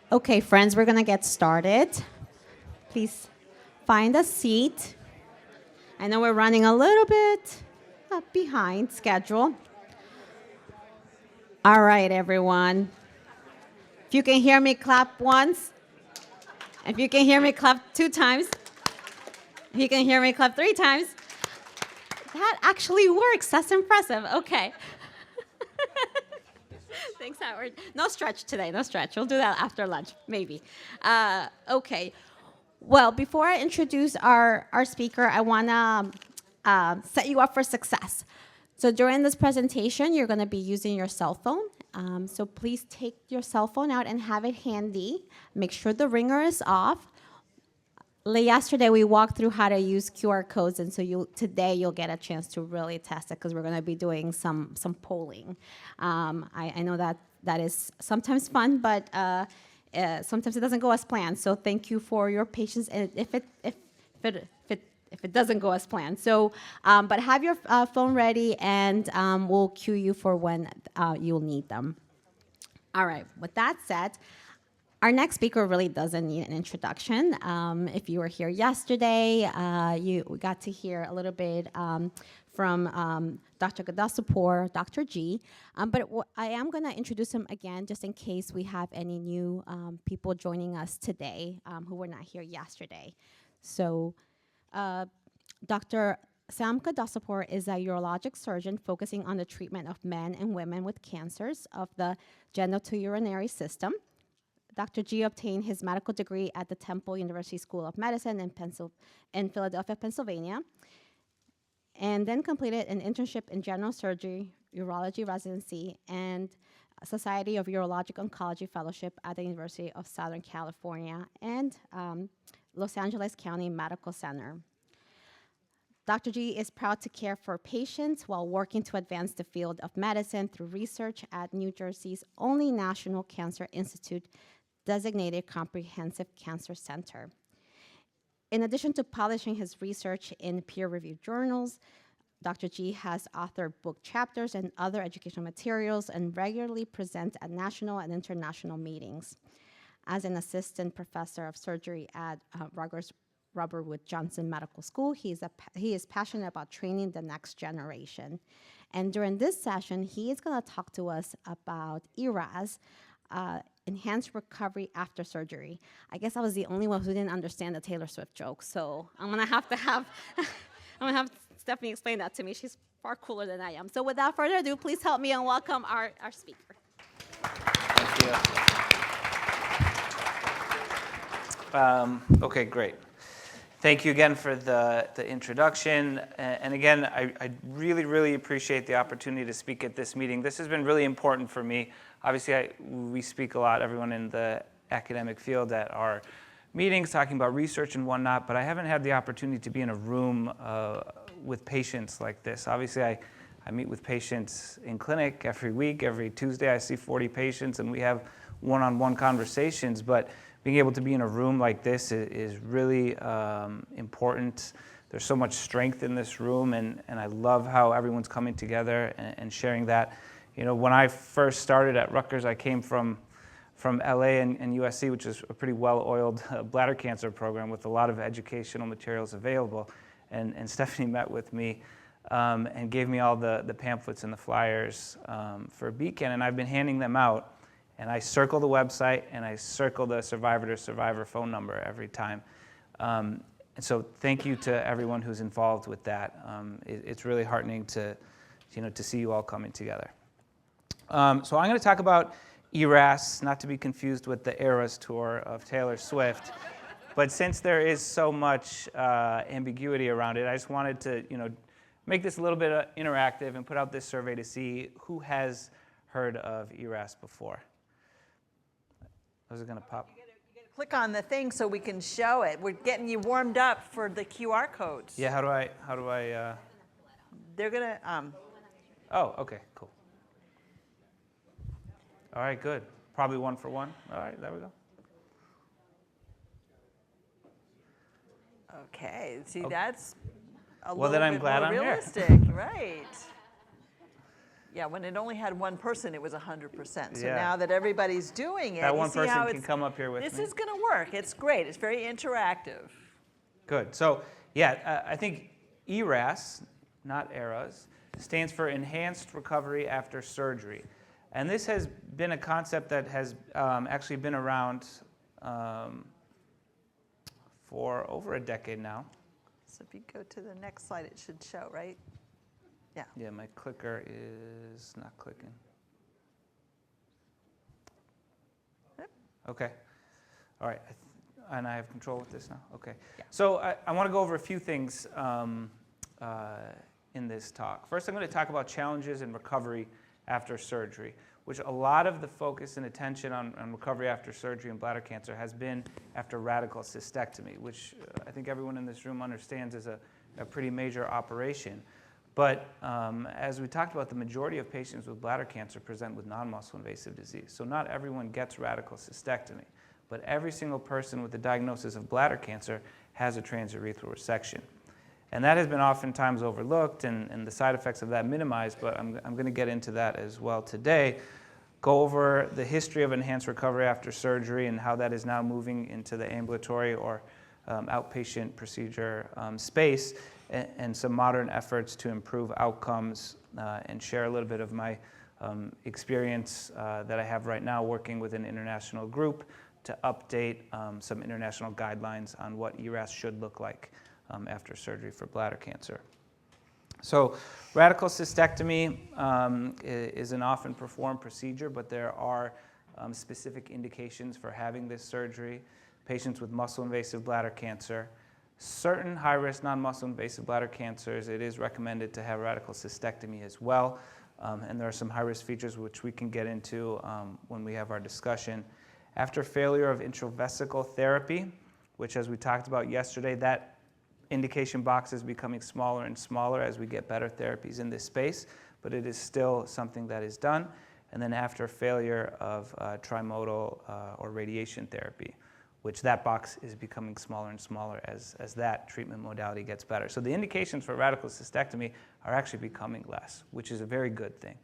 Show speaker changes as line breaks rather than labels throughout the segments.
Okay, friends, we're going to get started. Please find a seat. I know we're running a little bit behind schedule. All right, everyone. If you can hear me, clap once. If you can hear me, clap 2 times. If you can hear me, clap 3 times. That actually works. That's impressive. Okay. Thanks, Howard. No stretch today, no stretch. We'll do that after lunch, maybe. Okay. Well, before I introduce our speaker, I want to set you up for success. So during this presentation, you're going to be using your cell phone. So please take your cell phone out and have it handy. Make sure the ringer is off. Yesterday, we walked through how to use QR codes, and so today you'll get a chance to really test it because we're going to be doing some polling. I know that is sometimes fun, but sometimes it doesn't go as planned. So thank you for your patience. If it doesn't go as planned, but have your phone ready, and we'll cue you for when you'll need them. All right. With that said. Our next speaker really doesn't need an introduction. If you were here yesterday, we got to hear a little bit from Dr. Gadasapur, Dr. G. But I am going to introduce him again just in case we have any new people joining us today who were not here yesterday. So Dr. Sam Gadasapur is a urologic surgeon focusing on the treatment of men and women with cancers of the genitourinary system. Dr. G obtained his medical degree at the Temple University School of Medicine in Philadelphia, Pennsylvania, and then completed an internship in general surgery, urology residency, and Society of Urologic Oncology Fellowship at the University of Southern California and Los Angeles County Medical Center. Dr. G is proud to care for patients while working to advance the field of medicine through research at New Jersey's only National Cancer Institute designated Comprehensive Cancer Center. In addition to publishing his research in peer-reviewed journals, Dr. G has authored book chapters and other educational materials and regularly presents at national and international meetings. As an assistant professor of surgery at Robert Wood Johnson Medical School, he is passionate about training the next generation. And during this session, he is going to talk to us about ERAS, enhanced recovery after surgery. I guess I was the only one who didn't understand the Taylor Swift joke, so I'm gonna have Stephanie explain that to me. She's far cooler than I am. So without further ado, please help me and welcome our speaker.
Thank you. Okay, great. Thank you again for the introduction. And again, I really, really appreciate the opportunity to speak at this meeting. This has been really important for me. Obviously, we speak a lot, everyone in the academic field at our meetings, talking about research and whatnot, but I haven't had the opportunity to be in a room with patients like this. Obviously, I meet with patients in clinic every week. Every Tuesday, I see 40 patients, and we have one-on-one conversations, but being able to be in a room like this is really important. There's so much strength in this room, and I love how everyone's coming together and sharing that. You know, when I first started at Rutgers, I came from LA and USC, which is a pretty well-oiled bladder cancer program with a lot of educational materials available. And Stephanie met with me and gave me all the pamphlets and the flyers for Beacon, and I've been handing them out. And I circle the website, and I circle the survivor phone number every time. And so thank you to everyone who's involved with that. It's really heartening to see you all coming together. So I'm going to talk about ERAS, not to be confused with the Eras Tour of Taylor Swift. But since there is so much ambiguity around it, I just wanted to make this a little bit interactive and put out this survey to see who has heard of ERAS before. Those are going to pop.
You gotta click on the thing so we can show it. We're getting you warmed up for the QR codes.
Yeah, how do I?
They're gonna.
Oh, okay, cool. All right, good. Probably 1 for 1. All right, there we go.
Okay, see, that's a
Well,
little
then I'm
bit
glad
more
I'm here.
realistic, right? Yeah, when it only had one person, it was 100%. So
Yeah.
now that everybody's doing it,
That
you
one
see how
person can
it's,
come up here with
this
me.
is going to work. It's great. It's very interactive.
Good. So, yeah, I think ERAS, not ERAS, stands for Enhanced Recovery After Surgery. And this has been a concept that has actually been around for over a decade now.
So if you go to the next slide, it should show, right? Yeah.
Yeah, my clicker is not clicking.
Yep.
Okay. All right. And I have control with this now? Okay. Yeah. So I want to go over a few things in this talk. First, I'm going to talk about challenges in recovery after surgery, which a lot of the focus and attention on recovery after surgery and bladder cancer has been after radical cystectomy, which I think everyone in this room understands is a pretty major operation. But as we talked about, the majority of patients with bladder cancer present with non-muscle invasive disease. So not everyone gets radical cystectomy, but every single person with the diagnosis of bladder cancer has a transurethral resection. And that has been oftentimes overlooked and the side effects of that minimized, but I'm going to get into that as well today. Go over the history of enhanced recovery after surgery and how that is now moving into the ambulatory or outpatient procedure space, and some modern efforts to improve outcomes, and share a little bit of my experience that I have right now working with an international group to update some international guidelines on what ERAS should look like after surgery for bladder cancer. So radical cystectomy is an often performed procedure, but there are specific indications for having this surgery. Patients with muscle-invasive bladder cancer, certain high-risk non-muscle invasive bladder cancers, it is recommended to have radical cystectomy as well. And there are some high-risk features which we can get into when we have our discussion. After failure of intravesical therapy, which as we talked about yesterday, that indication box is becoming smaller and smaller as we get better therapies in this space, but it is still something that is done. And then after failure of trimodal or radiation therapy, which that box is becoming smaller and smaller as that treatment modality gets better. So the indications for radical cystectomy are actually becoming less, which is a very good thing.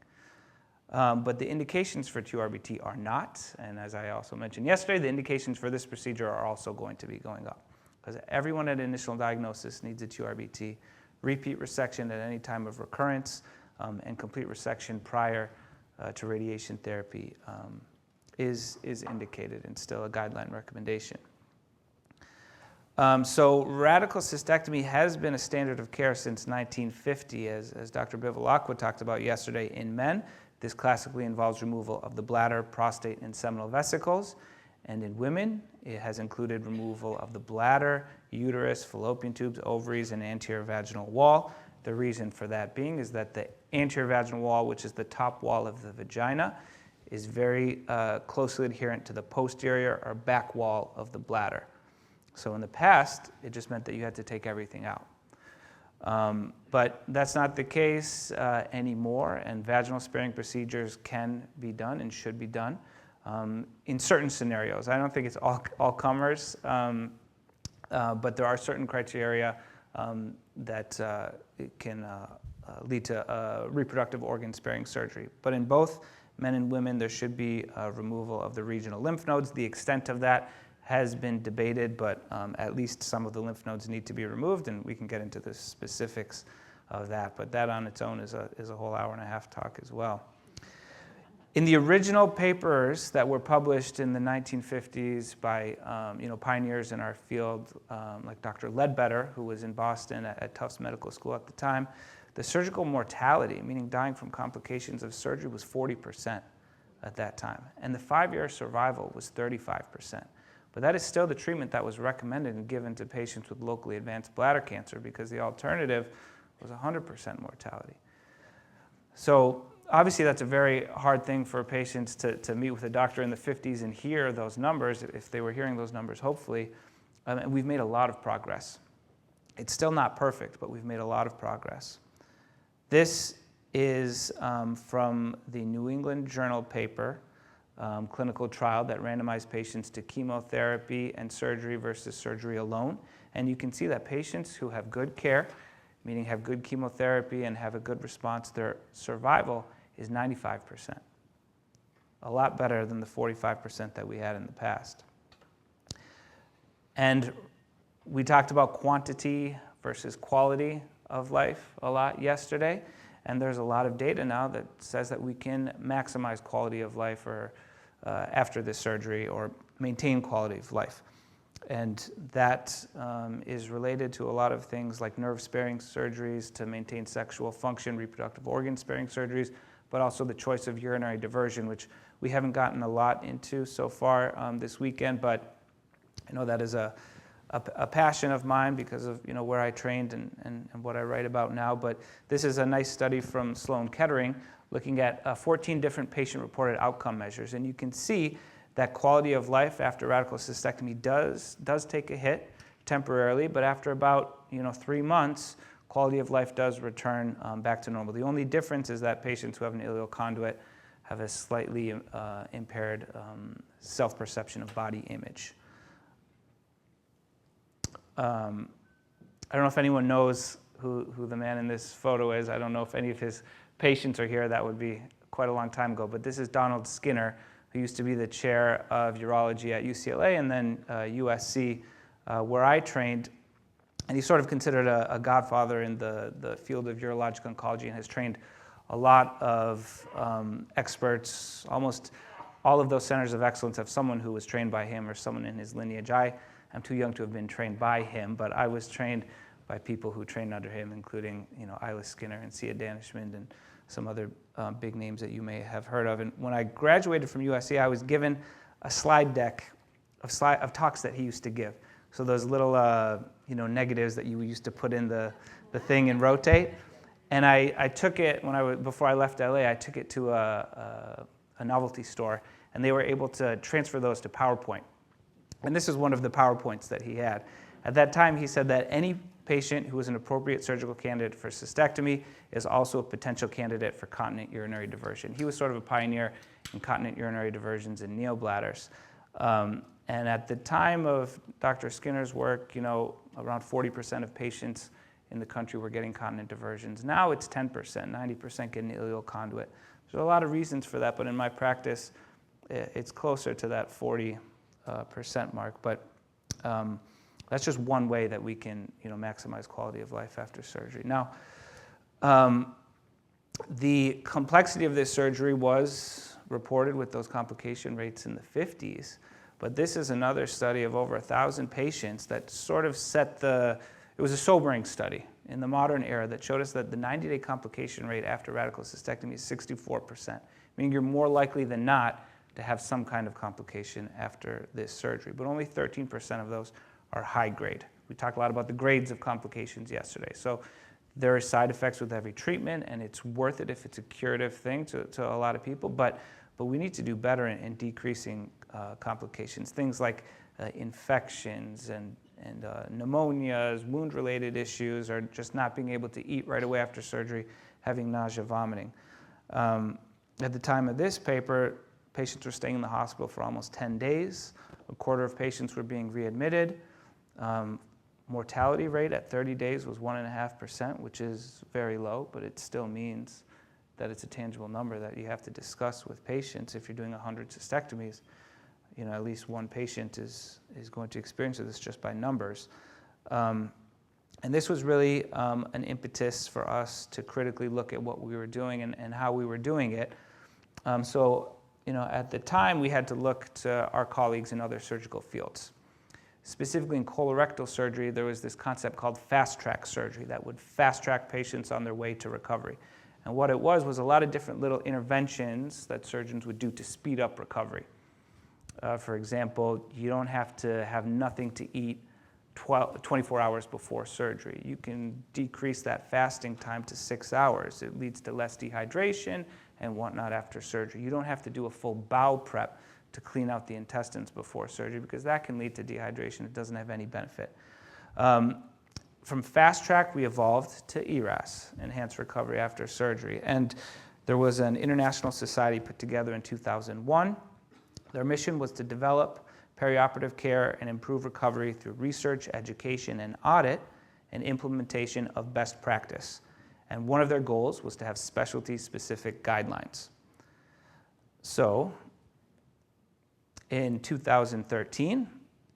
But the indications for TURBT are not, and as I also mentioned yesterday, the indications for this procedure are also going to be going up. Because everyone at initial diagnosis needs a TURBT, repeat resection at any time of recurrence, and complete resection prior to radiation therapy is indicated and still a guideline recommendation. So radical cystectomy has been a standard of care since 1950, as Dr. Bivalacqua talked about yesterday in men. This classically involves removal of the bladder, prostate, and seminal vesicles. And in women, it has included removal of the bladder, uterus, fallopian tubes, ovaries, and anterior vaginal wall. The reason for that being is that the anterior vaginal wall, which is the top wall of the vagina, is very closely adherent to the posterior or back wall of the bladder. So in the past, it just meant that you had to take everything out. But that's not the case anymore, and vaginal sparing procedures can be done and should be done in certain scenarios. I don't think it's all comers, but there are certain criteria that can lead to reproductive organ sparing surgery. But in both men and women, there should be removal of the regional lymph nodes. The extent of that has been debated, but at least some of the lymph nodes need to be removed, and we can get into the specifics of that. But that on its own is a whole hour-and-a-half talk as well. In the original papers that were published in the 1950s by pioneers in our field, like Dr. Ledbetter, who was in Boston at Tufts Medical School at the time, the surgical mortality, meaning dying from complications of surgery, was 40% at that time. And the 5-year survival was 35%. But that is still the treatment that was recommended and given to patients with locally advanced bladder cancer, because the alternative was 100% mortality. So obviously that's a very hard thing for patients to meet with a doctor in the 50s and hear those numbers, if they were hearing those numbers, hopefully. And we've made a lot of progress. It's still not perfect, but we've made a lot of progress. This is from the New England Journal paper, clinical trial that randomized patients to chemotherapy and surgery versus surgery alone. And you can see that patients who have good care, meaning have good chemotherapy and have a good response, their survival is 95%. A lot better than the 45% that we had in the past. And we talked about quantity versus quality of life a lot yesterday, and there's a lot of data now that says that we can maximize quality of life or after this surgery, or maintain quality of life. And that is related to a lot of things like nerve-sparing surgeries to maintain sexual function, reproductive organ-sparing surgeries, but also the choice of urinary diversion, which we haven't gotten a lot into so far this weekend, but I know that is a passion of mine because of where I trained and what I write about now. But this is a nice study from Sloan Kettering looking at 14 different patient-reported outcome measures, and you can see that quality of life after radical cystectomy does take a hit temporarily, but after about 3 months, quality of life does return back to normal. The only difference is that patients who have an ileal conduit have a slightly impaired self-perception of body image. I don't know if anyone knows who the man in this photo is. I don't know if any of his patients are here. That would be quite a long time ago. But this is Donald Skinner, who used to be the chair of urology at UCLA and then USC, where I trained. And he's sort of considered a godfather in the field of urologic oncology and has trained a lot of experts. Almost all of those centers of excellence have someone who was trained by him or someone in his lineage. I'm too young to have been trained by him, but I was trained by people who trained under him, including Isla Skinner and Sia Danishmand and some other big names that you may have heard of. And when I graduated from USC, I was given a slide deck of talks that he used to give. So those little negatives that you used to put in the thing and rotate. And I took it before I left LA. I took it to a novelty store, and they were able to transfer those to PowerPoint. And this is one of the PowerPoints that he had. At that time, he said that any patient who is an appropriate surgical candidate for cystectomy is also a potential candidate for continent urinary diversion. He was sort of a pioneer in continent urinary diversions and neobladders. And at the time of Dr. Skinner's work, around 40% of patients in the country were getting continent diversions. Now it's 10%, 90% get an ileal conduit. There's a lot of reasons for that, but in my practice, it's closer to that 40% mark. But that's just one way that we can, maximize quality of life after surgery. Now, the complexity of this surgery was reported with those complication rates in the 50s. But this is another study of over 1,000 patients that sort of it was a sobering study in the modern era that showed us that the 90-day complication rate after radical cystectomy is 64%, meaning you're more likely than not to have some kind of complication after this surgery. But only 13% of those are high grade. We talked a lot about the grades of complications yesterday. So there are side effects with every treatment, and it's worth it if it's a curative thing to a lot of people, but we need to do better in decreasing complications. Things like infections and pneumonias, wound-related issues, or just not being able to eat right away after surgery, having nausea, vomiting. At the time of this paper, patients were staying in the hospital for almost 10 days. A quarter of patients were being readmitted. Mortality rate at 30 days was 1.5%, which is very low, but it still means that it's a tangible number that you have to discuss with patients. If you're doing 100 cystectomies, at least one patient is going to experience this just by numbers. And this was really an impetus for us to critically look at what we were doing and how we were doing it. So at the time, we had to look to our colleagues in other surgical fields. Specifically in colorectal surgery, there was this concept called fast-track surgery that would fast-track patients on their way to recovery. And what it was a lot of different little interventions that surgeons would do to speed up recovery. For example, you don't have to have nothing to eat 24 hours before surgery. You can decrease that fasting time to 6 hours. It leads to less dehydration and whatnot after surgery. You don't have to do a full bowel prep to clean out the intestines before surgery because that can lead to dehydration. It doesn't have any benefit. From fast track, we evolved to ERAS, Enhanced Recovery After Surgery. And there was an international society put together in 2001. Their mission was to develop perioperative care and improve recovery through research, education, and audit and implementation of best practice. And one of their goals was to have specialty-specific guidelines. So in 2013,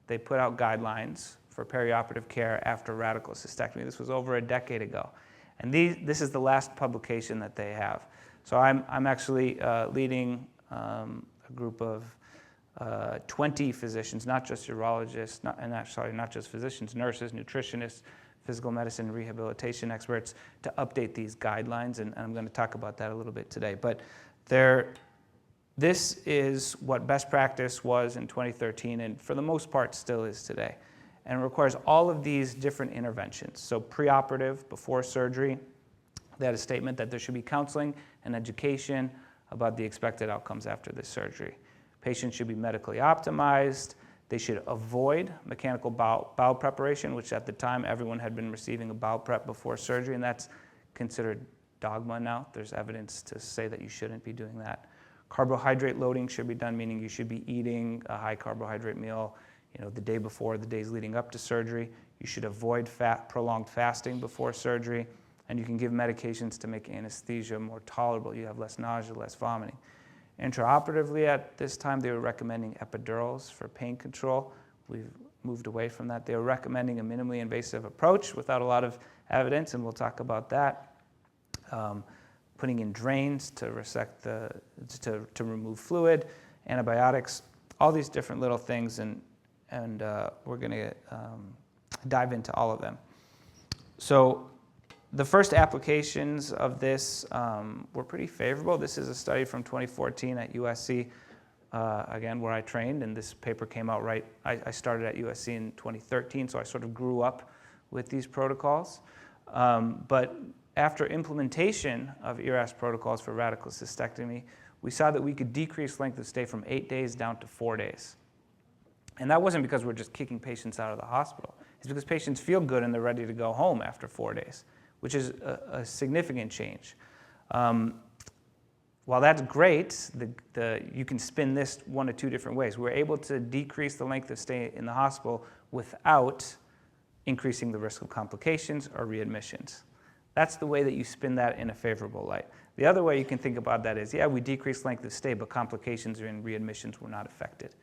they put out guidelines for perioperative care after radical cystectomy. This was over a decade ago. And this is the last publication that they have. So I'm actually leading a group of 20 physicians, not just urologists, not just physicians, nurses, nutritionists, physical medicine, rehabilitation experts, to update these guidelines, and I'm going to talk about that a little bit today. But this is what best practice was in 2013, and for the most part still is today. And it requires all of these different interventions. So preoperative, before surgery, they had a statement that there should be counseling and education about the expected outcomes after this surgery. Patients should be medically optimized. They should avoid mechanical bowel preparation, which at the time everyone had been receiving a bowel prep before surgery, and that's considered dogma now. There's evidence to say that you shouldn't be doing that. Carbohydrate loading should be done, meaning you should be eating a high carbohydrate meal, the day before, the days leading up to surgery. You should avoid prolonged fasting before surgery, and you can give medications to make anesthesia more tolerable. You have less nausea, less vomiting. Intraoperatively at this time, they were recommending epidurals for pain control. We've moved away from that. They were recommending a minimally invasive approach without a lot of evidence, and we'll talk about that. Putting in drains to resect to remove fluid, antibiotics, all these different little things, and we're going to dive into all of them. So the first applications of this were pretty favorable. This is a study from 2014 at USC, again, where I trained, and this paper came out right. I started at USC in 2013, so I sort of grew up with these protocols. But after implementation of ERAS protocols for radical cystectomy, we saw that we could decrease length of stay from 8 days down to 4 days. And that wasn't because we're just kicking patients out of the hospital. It's because patients feel good and they're ready to go home after 4 days, which is a significant change. While that's great, you can spin this one of two different ways. We're able to decrease the length of stay in the hospital without increasing the risk of complications or readmissions. That's the way that you spin that in a favorable light. The other way you can think about that is, we decreased length of stay, but complications and readmissions were not affected.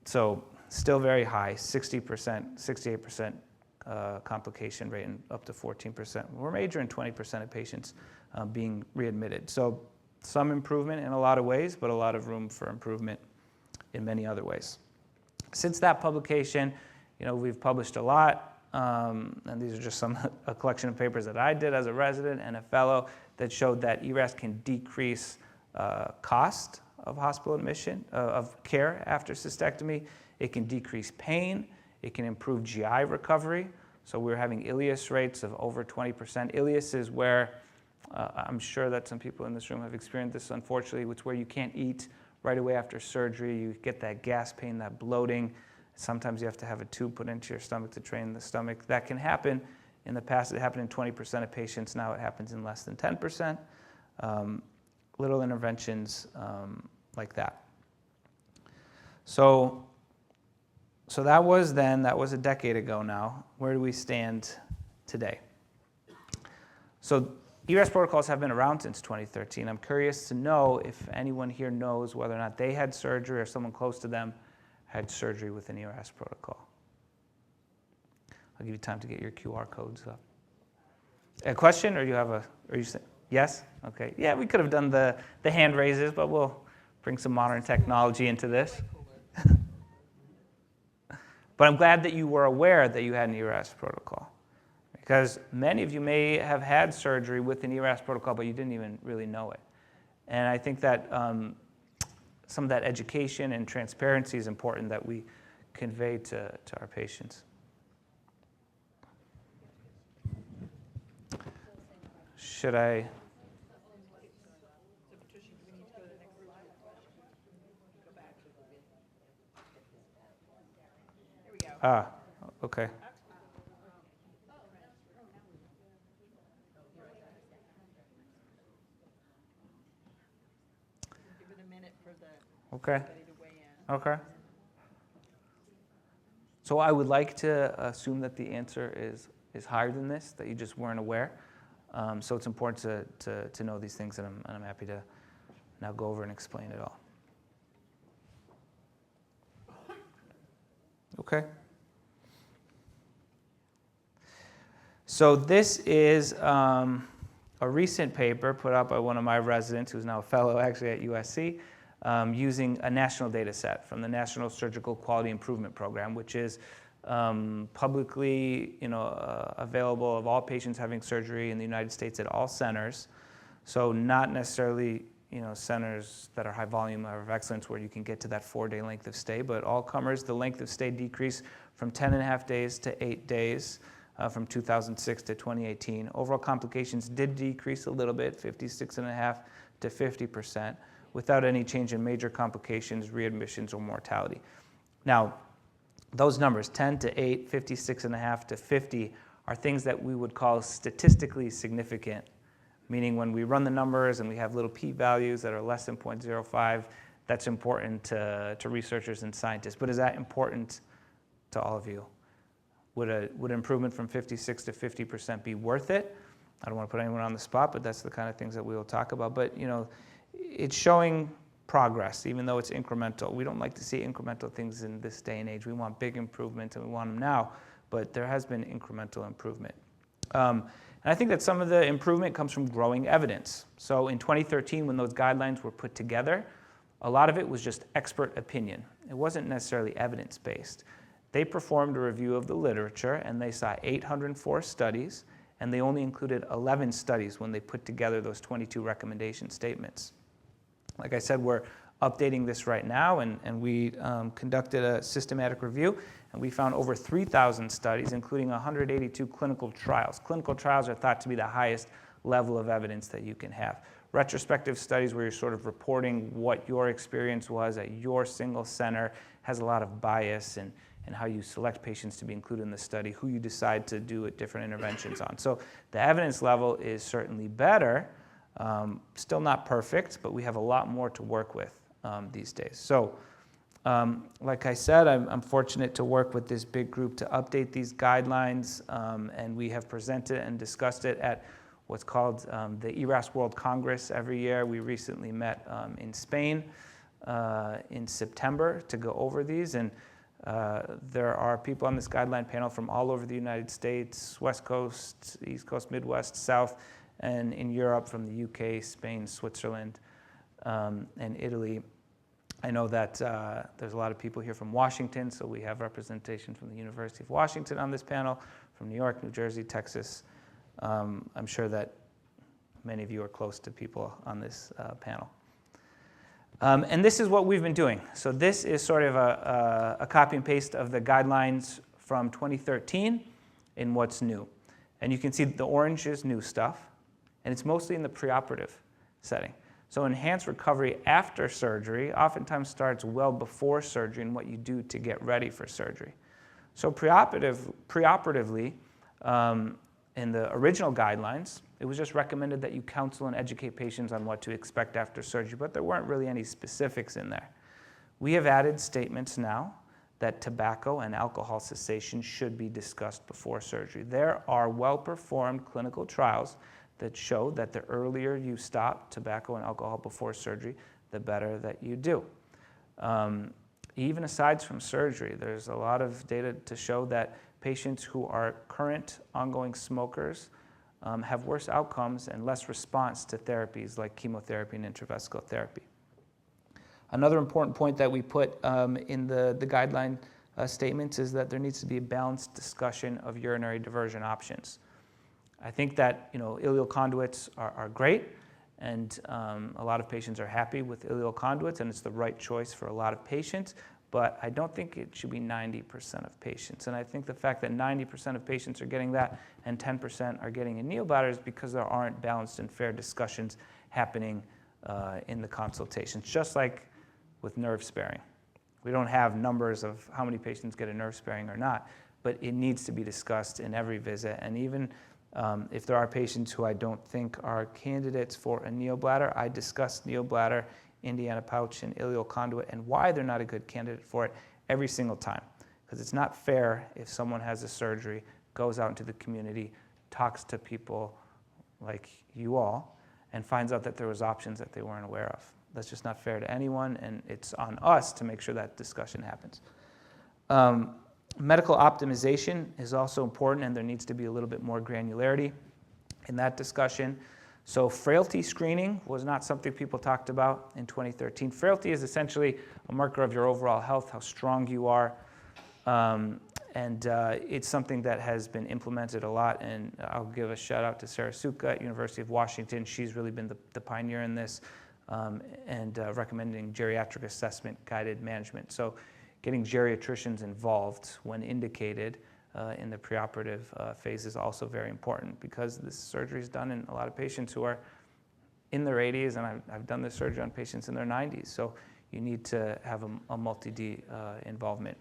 So still very high, 60%, 68% complication rate and up to 14%. We're major in 20% of patients being readmitted. So some improvement in a lot of ways, but a lot of room for improvement in many other ways. Since that publication, we've published a lot, and these are just a collection of papers that I did as a resident and a fellow that showed that ERAS can decrease cost of hospital admission, of care after cystectomy. It can decrease pain. It can improve GI recovery. So we're having ileus rates of over 20%. Ileus is where, I'm sure that some people in this room have experienced this, unfortunately. It's where you can't eat right away after surgery. You get that gas pain, that bloating. Sometimes you have to have a tube put into your stomach to drain the stomach. That can happen. In the past, it happened in 20% of patients. Now it happens in less than 10%. Little interventions like that. So that was then. That was a decade ago now. Where do we stand today? So ERAS protocols have been around since 2013. I'm curious to know if anyone here knows whether or not they had surgery or someone close to them had surgery with an ERAS protocol. I'll give you time to get your QR codes up. A question, or are you saying yes? Okay. Yeah, we could have done the hand raises, but we'll bring some modern technology into this. But I'm glad that you were aware that you had an ERAS protocol, because many of you may have had surgery with an ERAS protocol, but you didn't even really know it. And I think that some of that education and transparency is important that we convey to our patients. Should I? Okay.
Give it a minute for
Okay.
everybody to weigh in.
Okay. So I would like to assume that the answer is higher than this, that you just weren't aware. So it's important to know these things, and I'm happy to now go over and explain it all. Okay. So this is a recent paper put out by one of my residents, who's now a fellow actually at USC, using a national data set from the National Surgical Quality Improvement Program, which is publicly available of all patients having surgery in the United States at all centers. So not necessarily centers that are high volume or of excellence where you can get to that 4-day length of stay, but all comers, the length of stay decreased from 10.5 days to 8 days from 2006 to 2018. Overall complications did decrease a little bit, 56.5% to 50%, without any change in major complications, readmissions, or mortality. Now, those numbers, 10 to 8, 56.5 to 50, are things that we would call statistically significant, meaning when we run the numbers and we have little p-values that are less than 0.05, that's important to researchers and scientists. But is that important to all of you? Would improvement from 56 to 50% be worth it? I don't want to put anyone on the spot, but that's the kind of things that we will talk about. But it's showing progress, even though it's incremental. We don't like to see incremental things in this day and age. We want big improvements, and we want them now, but there has been incremental improvement. And I think that some of the improvement comes from growing evidence. So in 2013, when those guidelines were put together, a lot of it was just expert opinion. It wasn't necessarily evidence-based. They performed a review of the literature, and they saw 804 studies, and they only included 11 studies when they put together those 22 recommendation statements. Like I said, we're updating this right now, and we conducted a systematic review, and we found over 3,000 studies, including 182 clinical trials. Clinical trials are thought to be the highest level of evidence that you can have. Retrospective studies where you're sort of reporting what your experience was at your single center has a lot of bias and how you select patients to be included in the study, who you decide to do different interventions on. So the evidence level is certainly better. Still not perfect, but we have a lot more to work with these days. So like I said, I'm fortunate to work with this big group to update these guidelines, and we have presented and discussed it at what's called the ERAS World Congress every year. We recently met in Spain in September to go over these, and there are people on this guideline panel from all over the United States, West Coast, East Coast, Midwest, South, and in Europe from the UK, Spain, Switzerland, and Italy. I know that there's a lot of people here from Washington, so we have representation from the University of Washington on this panel, from New York, New Jersey, Texas. I'm sure that many of you are close to people on this panel. And this is what we've been doing. So this is sort of a copy and paste of the guidelines from 2013 in what's new. And you can see the orange is new stuff, and it's mostly in the preoperative setting. So enhanced recovery after surgery oftentimes starts well before surgery and what you do to get ready for surgery. So preoperatively, in the original guidelines, it was just recommended that you counsel and educate patients on what to expect after surgery, but there weren't really any specifics in there. We have added statements now that tobacco and alcohol cessation should be discussed before surgery. There are well-performed clinical trials that show that the earlier you stop tobacco and alcohol before surgery, the better that you do. Even aside from surgery, there's a lot of data to show that patients who are current ongoing smokers have worse outcomes and less response to therapies like chemotherapy and intravesical therapy. Another important point that we put in the guideline statements is that there needs to be a balanced discussion of urinary diversion options. I think that ileal conduits are great, and a lot of patients are happy with ileal conduits, and it's the right choice for a lot of patients, but I don't think it should be 90% of patients. And I think the fact that 90% of patients are getting that and 10% are getting a neobladder is because there aren't balanced and fair discussions happening in the consultations, just like with nerve sparing. We don't have numbers of how many patients get a nerve sparing or not, but it needs to be discussed in every visit. And even if there are patients who I don't think are candidates for a neobladder, I discuss neobladder, Indiana pouch, and ileal conduit, and why they're not a good candidate for it every single time. Because it's not fair if someone has a surgery, goes out into the community, talks to people, like you all, and finds out that there was options that they weren't aware of. That's just not fair to anyone, and it's on us to make sure that discussion happens. Medical optimization is also important, and there needs to be a little bit more granularity in that discussion. So frailty screening was not something people talked about in 2013. Frailty is essentially a marker of your overall health, how strong you are, and it's something that has been implemented a lot, and I'll give a shout out to Sarah Suka at University of Washington. She's really been the pioneer in this, and recommending geriatric assessment guided management. So getting geriatricians involved when indicated in the preoperative phase is also very important, because this surgery is done in a lot of patients who are in their 80s, and I've done this surgery on patients in their 90s. So you need to have a multi-D involvement.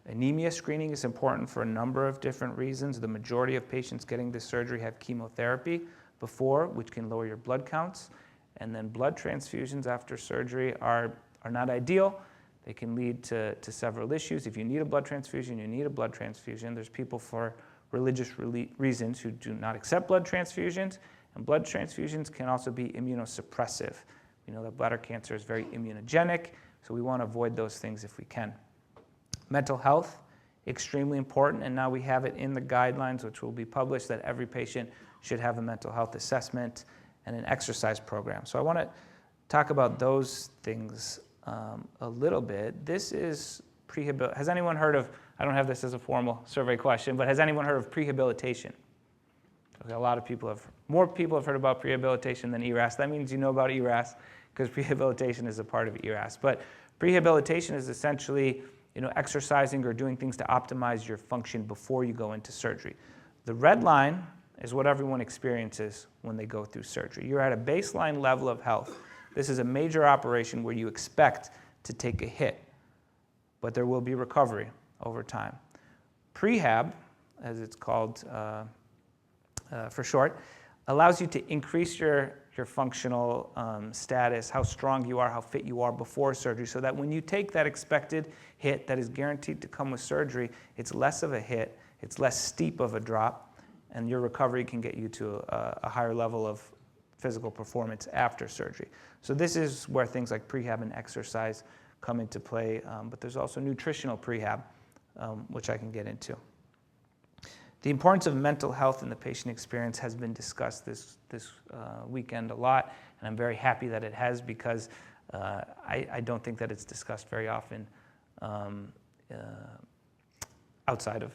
Anemia screening is important for a number of different reasons. The majority of patients getting this surgery have chemotherapy before, which can lower your blood counts. And then blood transfusions after surgery are not ideal. They can lead to several issues. If you need a blood transfusion, you need a blood transfusion. There's people for religious reasons who do not accept blood transfusions, and blood transfusions can also be immunosuppressive. We know that bladder cancer is very immunogenic, so we want to avoid those things if we can. Mental health, extremely important, and now we have it in the guidelines, which will be published, that every patient should have a mental health assessment and an exercise program. So I want to talk about those things a little bit. This is prehabilitation. Has anyone heard of, I don't have this as a formal survey question, but has anyone heard of prehabilitation? Okay, a lot of people more people have heard about prehabilitation than ERAS. That means you know about ERAS, because prehabilitation is a part of ERAS. But prehabilitation is essentially exercising or doing things to optimize your function before you go into surgery. The red line is what everyone experiences when they go through surgery. You're at a baseline level of health. This is a major operation where you expect to take a hit, but there will be recovery over time. Prehab, as it's called for short, allows you to increase your functional status, how strong you are, how fit you are before surgery, so that when you take that expected hit that is guaranteed to come with surgery, it's less of a hit, it's less steep of a drop, and your recovery can get you to a higher level of physical performance after surgery. So this is where things like prehab and exercise come into play, but there's also nutritional prehab, which I can get into. The importance of mental health in the patient experience has been discussed this weekend a lot, and I'm very happy that it has, because I don't think that it's discussed very often outside of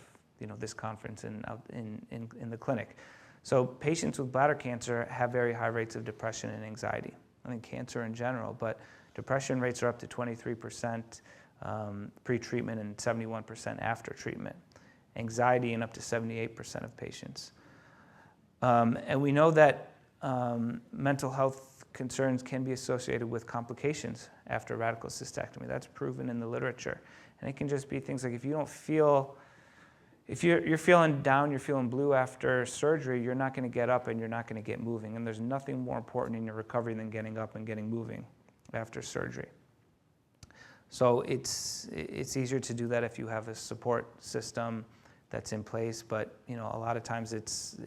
this conference and out in the clinic. So patients with bladder cancer have very high rates of depression and anxiety. I think cancer in general, but depression rates are up to 23% pre-treatment and 71% after treatment. Anxiety in up to 78% of patients. And we know that mental health concerns can be associated with complications after radical cystectomy. That's proven in the literature. And it can just be things like if you don't feel, if you're feeling down, you're feeling blue after surgery, you're not going to get up and you're not going to get moving. And there's nothing more important in your recovery than getting up and getting moving after surgery. So it's easier to do that if you have a support system that's in place, but a lot of times it's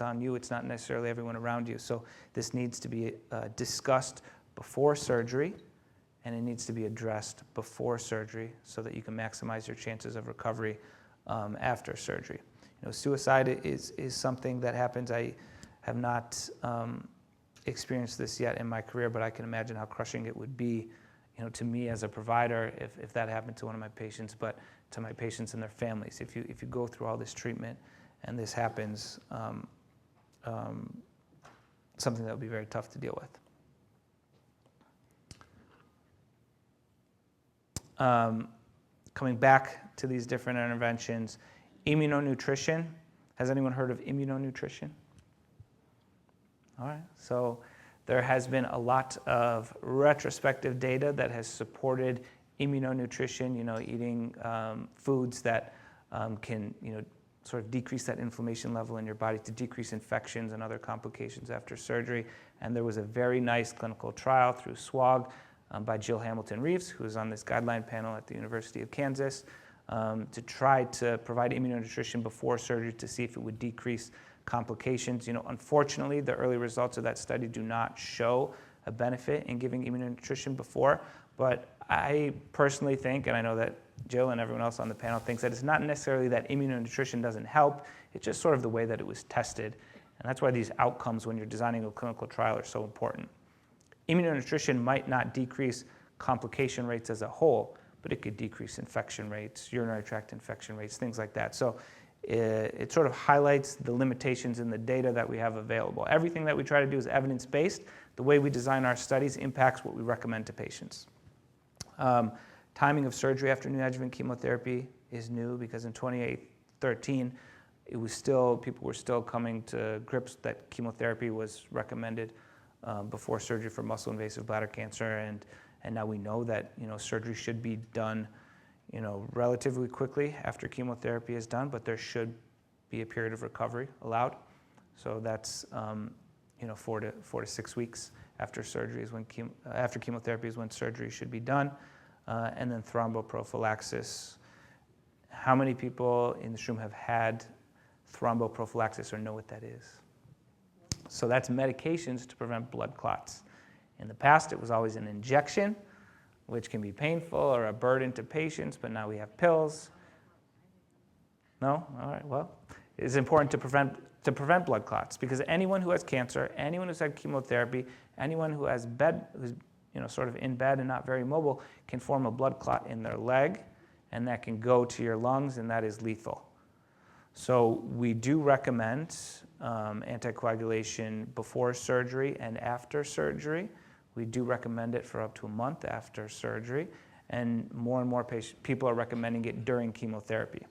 on you. It's not necessarily everyone around you. So this needs to be discussed before surgery, and it needs to be addressed before surgery so that you can maximize your chances of recovery after surgery. Suicide is something that happens. I have not experienced this yet in my career, but I can imagine how crushing it would be, to me as a provider if that happened to one of my patients, but to my patients and their families. If you go through all this treatment and this happens, something that would be very tough to deal with. Coming back to these different interventions, immunonutrition. Has anyone heard of immunonutrition? All right, so there has been a lot of retrospective data that has supported immunonutrition, eating foods that can, sort of decrease that inflammation level in your body to decrease infections and other complications after surgery. And there was a very nice clinical trial through SWOG by Jill Hamilton-Reeves, who is on this guideline panel at the University of Kansas, to try to provide immunonutrition before surgery to see if it would decrease complications. Unfortunately, the early results of that study do not show a benefit in giving immunonutrition before, but I personally think, and I know that Jill and everyone else on the panel thinks, that it's not necessarily that immunonutrition doesn't help, it's just sort of the way that it was tested. And that's why these outcomes when you're designing a clinical trial are so important. Immunonutrition might not decrease complication rates as a whole, but it could decrease infection rates, urinary tract infection rates, things like that. So it sort of highlights the limitations in the data that we have available. Everything that we try to do is evidence-based. The way we design our studies impacts what we recommend to patients. Timing of surgery after neoadjuvant chemotherapy is new because in 2013, people were still coming to grips that chemotherapy was recommended before surgery for muscle-invasive bladder cancer, and now we know that surgery should be done relatively quickly after chemotherapy is done, but there should be a period of recovery allowed. So that's 4 to 6 weeks after surgery is when after chemotherapy is when surgery should be done, and then thromboprophylaxis. How many people in this room have had thromboprophylaxis or know what that is? So that's medications to prevent blood clots. In the past, it was always an injection, which can be painful or a burden to patients, but now we have pills. No? All right, well, it's important to prevent blood clots because anyone who has cancer, anyone who's had chemotherapy, anyone who's sort of in bed and not very mobile can form a blood clot in their leg, and that can go to your lungs, and that is lethal. So we do recommend anticoagulation before surgery and after surgery. We do recommend it for up to a month after surgery, and more people are recommending it during chemotherapy.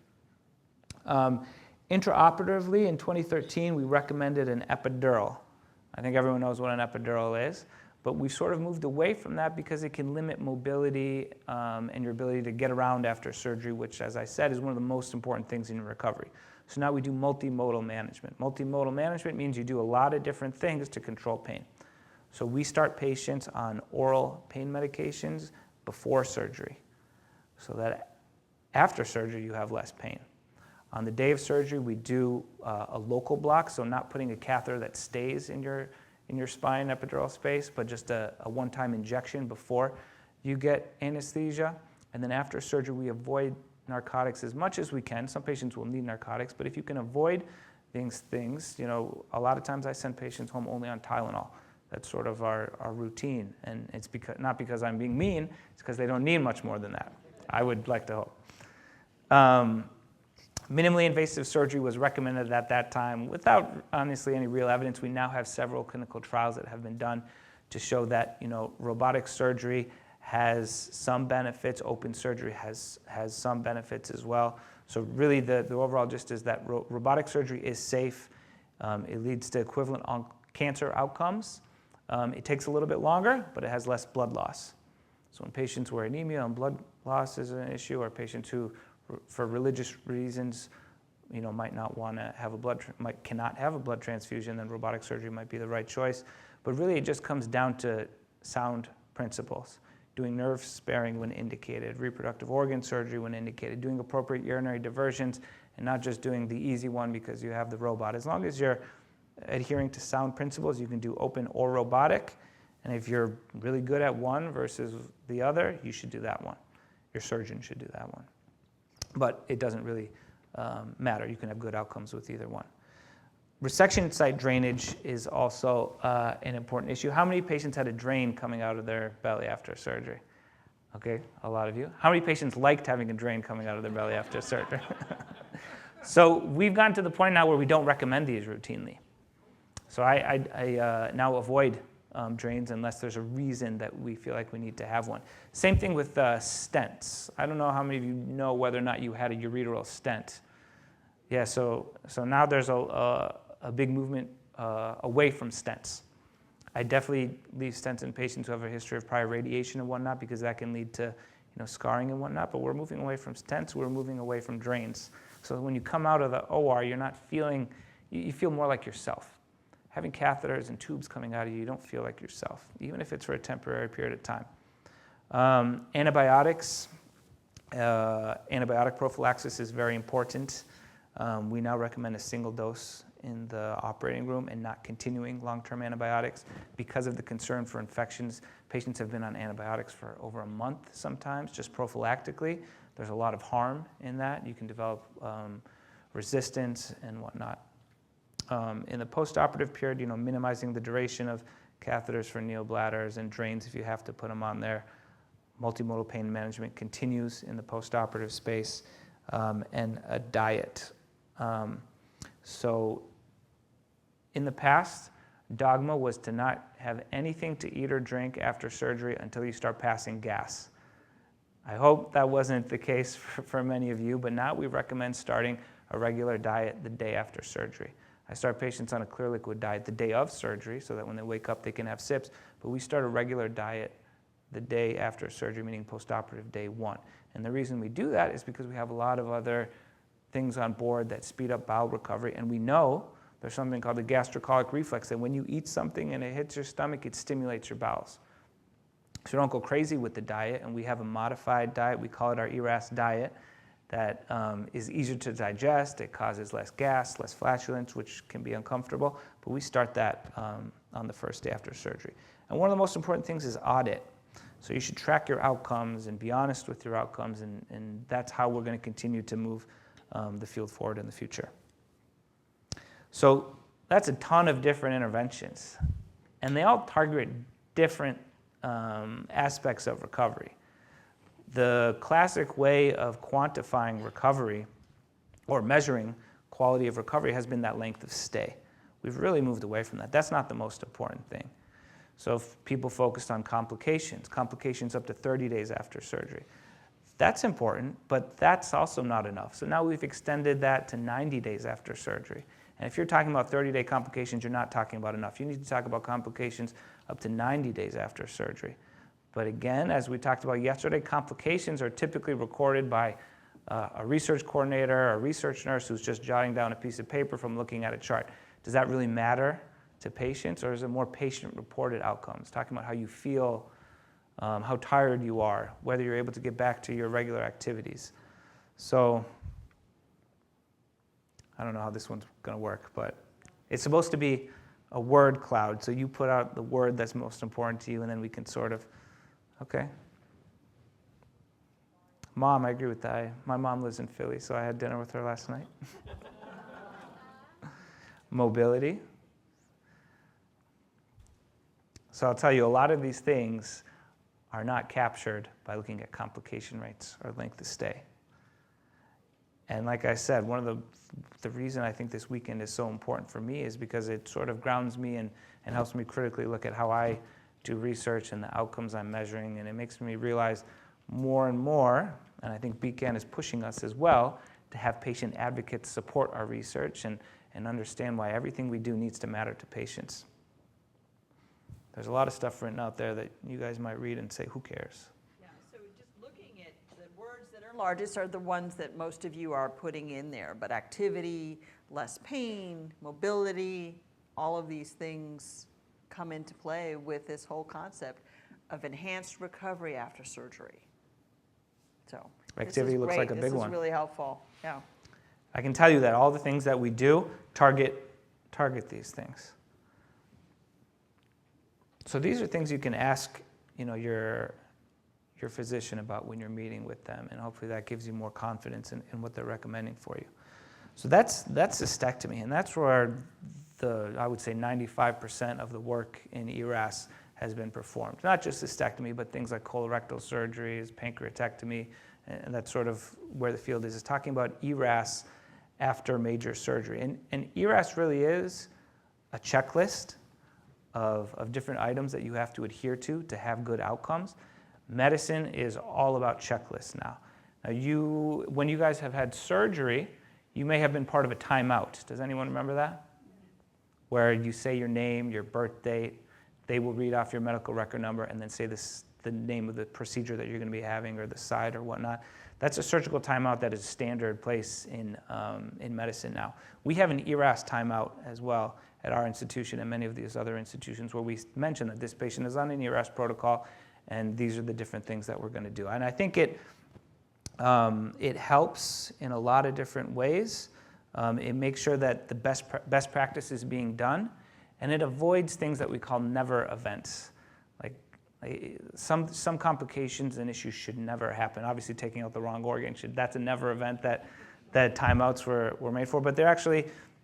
Intraoperatively, in 2013, we recommended an epidural. I think everyone knows what an epidural is, but we've sort of moved away from that because it can limit mobility and your ability to get around after surgery, which, as I said, is one of the most important things in recovery. So now we do multimodal management. Multimodal management means you do a lot of different things to control pain. So we start patients on oral pain medications before surgery so that after surgery you have less pain. On the day of surgery, we do a local block, so not putting a catheter that stays in your spine epidural space, but just a one-time injection before you get anesthesia. And then after surgery, we avoid narcotics as much as we can. Some patients will need narcotics, but if you can avoid things, a lot of times I send patients home only on Tylenol. That's sort of our routine, and it's not because I'm being mean, it's because they don't need much more than that. I would like to hope. Minimally invasive surgery was recommended at that time without, honestly, any real evidence. We now have several clinical trials that have been done to show that, robotic surgery has some benefits. Open surgery has some benefits as well. So really the overall gist is that robotic surgery is safe. It leads to equivalent cancer outcomes. It takes a little bit longer, but it has less blood loss. So in patients where anemia and blood loss is an issue, or patients who, for religious reasons, might not want to have cannot have a blood transfusion, then robotic surgery might be the right choice. But really, it just comes down to sound principles. Doing nerve sparing when indicated, reproductive organ surgery when indicated, doing appropriate urinary diversions, and not just doing the easy one because you have the robot. As long as you're adhering to sound principles, you can do open or robotic. And if you're really good at one versus the other, you should do that one. Your surgeon should do that one. But it doesn't really matter. You can have good outcomes with either one. Resection site drainage is also an important issue. How many patients had a drain coming out of their belly after surgery? Okay, a lot of you. How many patients liked having a drain coming out of their belly after surgery? So we've gotten to the point now where we don't recommend these routinely. So I now avoid drains unless there's a reason that we feel like we need to have one. Same thing with stents. I don't know how many of you know whether or not you had a ureteral stent. Yeah, so now there's a big movement away from stents. I definitely leave stents in patients who have a history of prior radiation and whatnot because that can lead to scarring and whatnot, but we're moving away from stents, we're moving away from drains. So when you come out of the OR, you're not feeling, you feel more like yourself. Having catheters and tubes coming out of you, you don't feel like yourself, even if it's for a temporary period of time. Antibiotics, antibiotic prophylaxis is very important. We now recommend a single dose in the operating room and not continuing long-term antibiotics because of the concern for infections. Patients have been on antibiotics for over a month sometimes, just prophylactically. There's a lot of harm in that. You can develop resistance and whatnot. In the postoperative period, minimizing the duration of catheters for neobladders and drains if you have to put them on there. Multimodal pain management continues in the postoperative space, and a diet. So in the past, dogma was to not have anything to eat or drink after surgery until you start passing gas. I hope that wasn't the case for many of you, but now we recommend starting a regular diet the day after surgery. I start patients on a clear liquid diet the day of surgery so that when they wake up they can have sips, but we start a regular diet the day after surgery, meaning postoperative day 1. And the reason we do that is because we have a lot of other things on board that speed up bowel recovery, and we know there's something called the gastrocolic reflex, that when you eat something and it hits your stomach, it stimulates your bowels. So don't go crazy with the diet, and we have a modified diet. We call it our ERAS diet that is easier to digest. It causes less gas, less flatulence, which can be uncomfortable, but we start that on the first day after surgery. And one of the most important things is audit. So you should track your outcomes and be honest with your outcomes, and that's how we're going to continue to move the field forward in the future. So that's a ton of different interventions, and they all target different aspects of recovery. The classic way of quantifying recovery or measuring quality of recovery has been that length of stay. We've really moved away from that. That's not the most important thing. So if people focused on complications up to 30 days after surgery, that's important, but that's also not enough. So now we've extended that to 90 days after surgery. And if you're talking about 30-day complications, you're not talking about enough. You need to talk about complications up to 90 days after surgery. But again, as we talked about yesterday, complications are typically recorded by a research coordinator or a research nurse who's just jotting down a piece of paper from looking at a chart. Does that really matter to patients, or is it more patient-reported outcomes, talking about how you feel, how tired you are, whether you're able to get back to your regular activities? So I don't know how this one's going to work, but it's supposed to be a word cloud. So you put out the word that's most important to you, and then we can sort of, okay. Mom, I agree with that. My mom lives in Philly, so I had dinner with her last night. Mobility. So I'll tell you, a lot of these things are not captured by looking at complication rates or length of stay. And like I said, one of the reason I think this weekend is so important for me is because it sort of grounds me and helps me critically look at how I do research and the outcomes I'm measuring, and it makes me realize more and more, and I think BCAN is pushing us as well, to have patient advocates support our research and understand why everything we do needs to matter to patients. There's a lot of stuff written out there that you guys might read and say, who cares?
Yeah, so just looking at the words that are largest are the ones that most of you are putting in there, but activity, less pain, mobility, all of these things come into play with this whole concept of enhanced recovery after surgery. So
Activity looks like a big one.
This is really helpful. Yeah.
I can tell you that all the things that we do target these things. So these are things you can ask, your physician about when you're meeting with them, and hopefully that gives you more confidence in what they're recommending for you. So that's cystectomy, and that's where I would say 95% of the work in ERAS has been performed. Not just cystectomy, but things like colorectal surgeries, pancreatectomy, and that's sort of where the field is talking about ERAS after major surgery. And ERAS really is a checklist of different items that you have to adhere to have good outcomes. Medicine is all about checklists now. Now when you guys have had surgery, you may have been part of a timeout. Does anyone remember that? Where you say your name, your birth date, they will read off your medical record number and then say the name of the procedure that you're going to be having or the site or whatnot. That's a surgical timeout that is a standard place in medicine now. We have an ERAS timeout as well at our institution and many of these other institutions where we mention that this patient is on an ERAS protocol and these are the different things that we're going to do. And I think it helps in a lot of different ways. It makes sure that the best practice is being done, and it avoids things that we call never events. Like some complications and issues should never happen. Obviously, taking out the wrong organ, that's a never event that timeouts were made for. But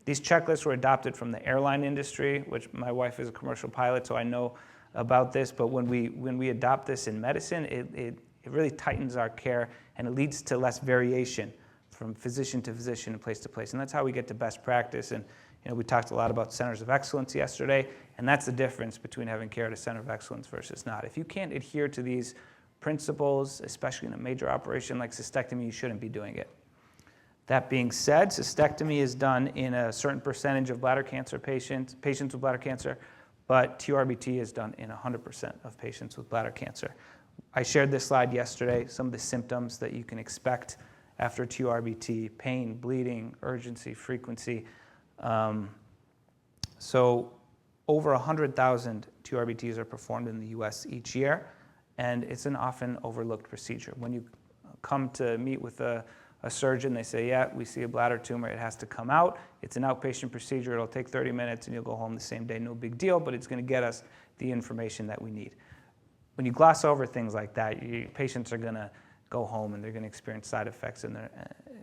these checklists were adopted from the airline industry, which my wife is a commercial pilot, so I know about this. But when we adopt this in medicine, it really tightens our care, and it leads to less variation from physician to physician and place to place. And that's how we get to best practice. And we talked a lot about centers of excellence yesterday, and that's the difference between having care at a center of excellence versus not. If you can't adhere to these principles, especially in a major operation like cystectomy, you shouldn't be doing it. That being said, cystectomy is done in a certain percentage of bladder cancer patients with bladder cancer, but TURBT is done in 100% of patients with bladder cancer. I shared this slide yesterday, some of the symptoms that you can expect after TURBT: pain, bleeding, urgency, frequency. So over 100,000 TURBTs are performed in the US each year, and it's an often overlooked procedure. When you come to meet with a surgeon, they say, yeah, we see a bladder tumor, it has to come out. It's an outpatient procedure, it'll take 30 minutes and you'll go home the same day, no big deal, but it's gonna get us the information that we need. When you gloss over things like that, patients are gonna go home and they're gonna experience side effects, and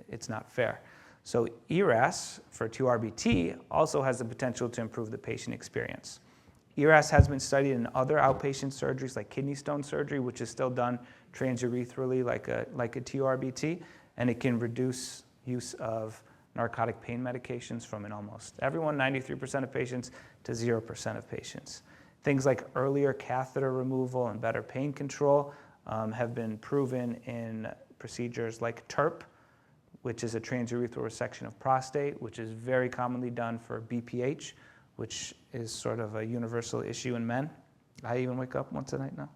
it's not fair. So ERAS for TURBT also has the potential to improve the patient experience. ERAS has been studied in other outpatient surgeries like kidney stone surgery, which is still done transurethral like a TURBT, and it can reduce use of narcotic pain medications from in almost everyone, 93% of patients, to 0% of patients. Things like earlier catheter removal and better pain control have been proven in procedures like TURP, which is a transurethral resection of prostate, which is very commonly done for BPH, which is sort of a universal issue in men. I even wake up once a night now.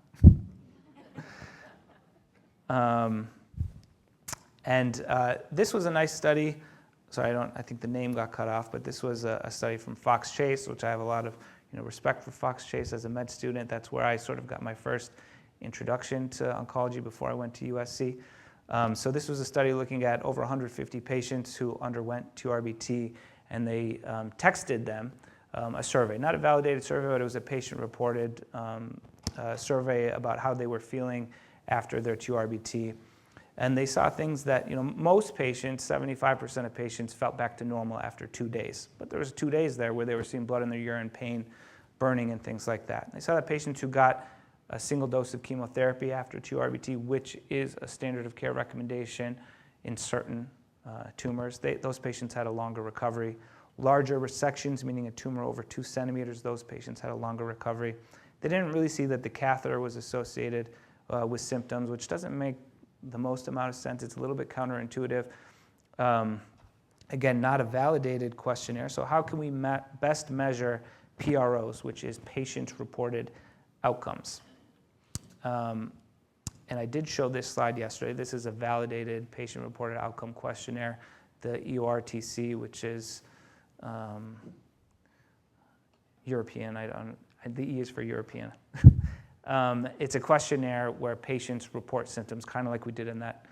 This was a nice study. Sorry, I think the name got cut off, but this was a study from Fox Chase, which I have a lot of respect for Fox Chase as a med student. That's where I sort of got my first introduction to oncology before I went to USC. So this was a study looking at over 150 patients who underwent TURBT, and they texted them a survey, not a validated survey, but it was a patient-reported survey about how they were feeling after their TURBT. And they saw things that, most patients, 75% of patients, felt back to normal after 2 days. But there was 2 days there where they were seeing blood in their urine, pain, burning, and things like that. They saw that patients who got a single dose of chemotherapy after TURBT, which is a standard of care recommendation in certain tumors, those patients had a longer recovery. Larger resections, meaning a tumor over 2 centimeters, those patients had a longer recovery. They didn't really see that the catheter was associated with symptoms, which doesn't make the most amount of sense. It's a little bit counterintuitive. Again, not a validated questionnaire. So how can we best measure PROs, which is patient-reported outcomes? And I did show this slide yesterday. This is a validated patient-reported outcome questionnaire, the EORTC, which is European. The E is for European. It's a questionnaire where patients report symptoms, kind of like we did in that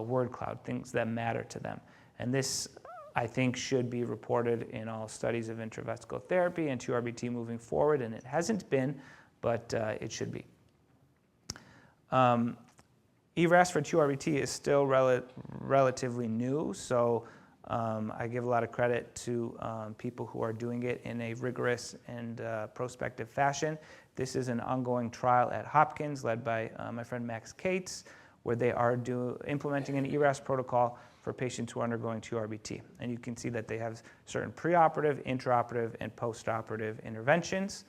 word cloud, things that matter to them. And this, I think, should be reported in all studies of intravesical therapy and TURBT moving forward, and it hasn't been, but it should be. ERAS for TURBT is still relatively new, so I give a lot of credit to people who are doing it in a rigorous and prospective fashion. This is an ongoing trial at Hopkins led by my friend Max Cates, where they are implementing an ERAS protocol for patients who are undergoing TURBT. And you can see that they have certain preoperative, intraoperative, and postoperative interventions.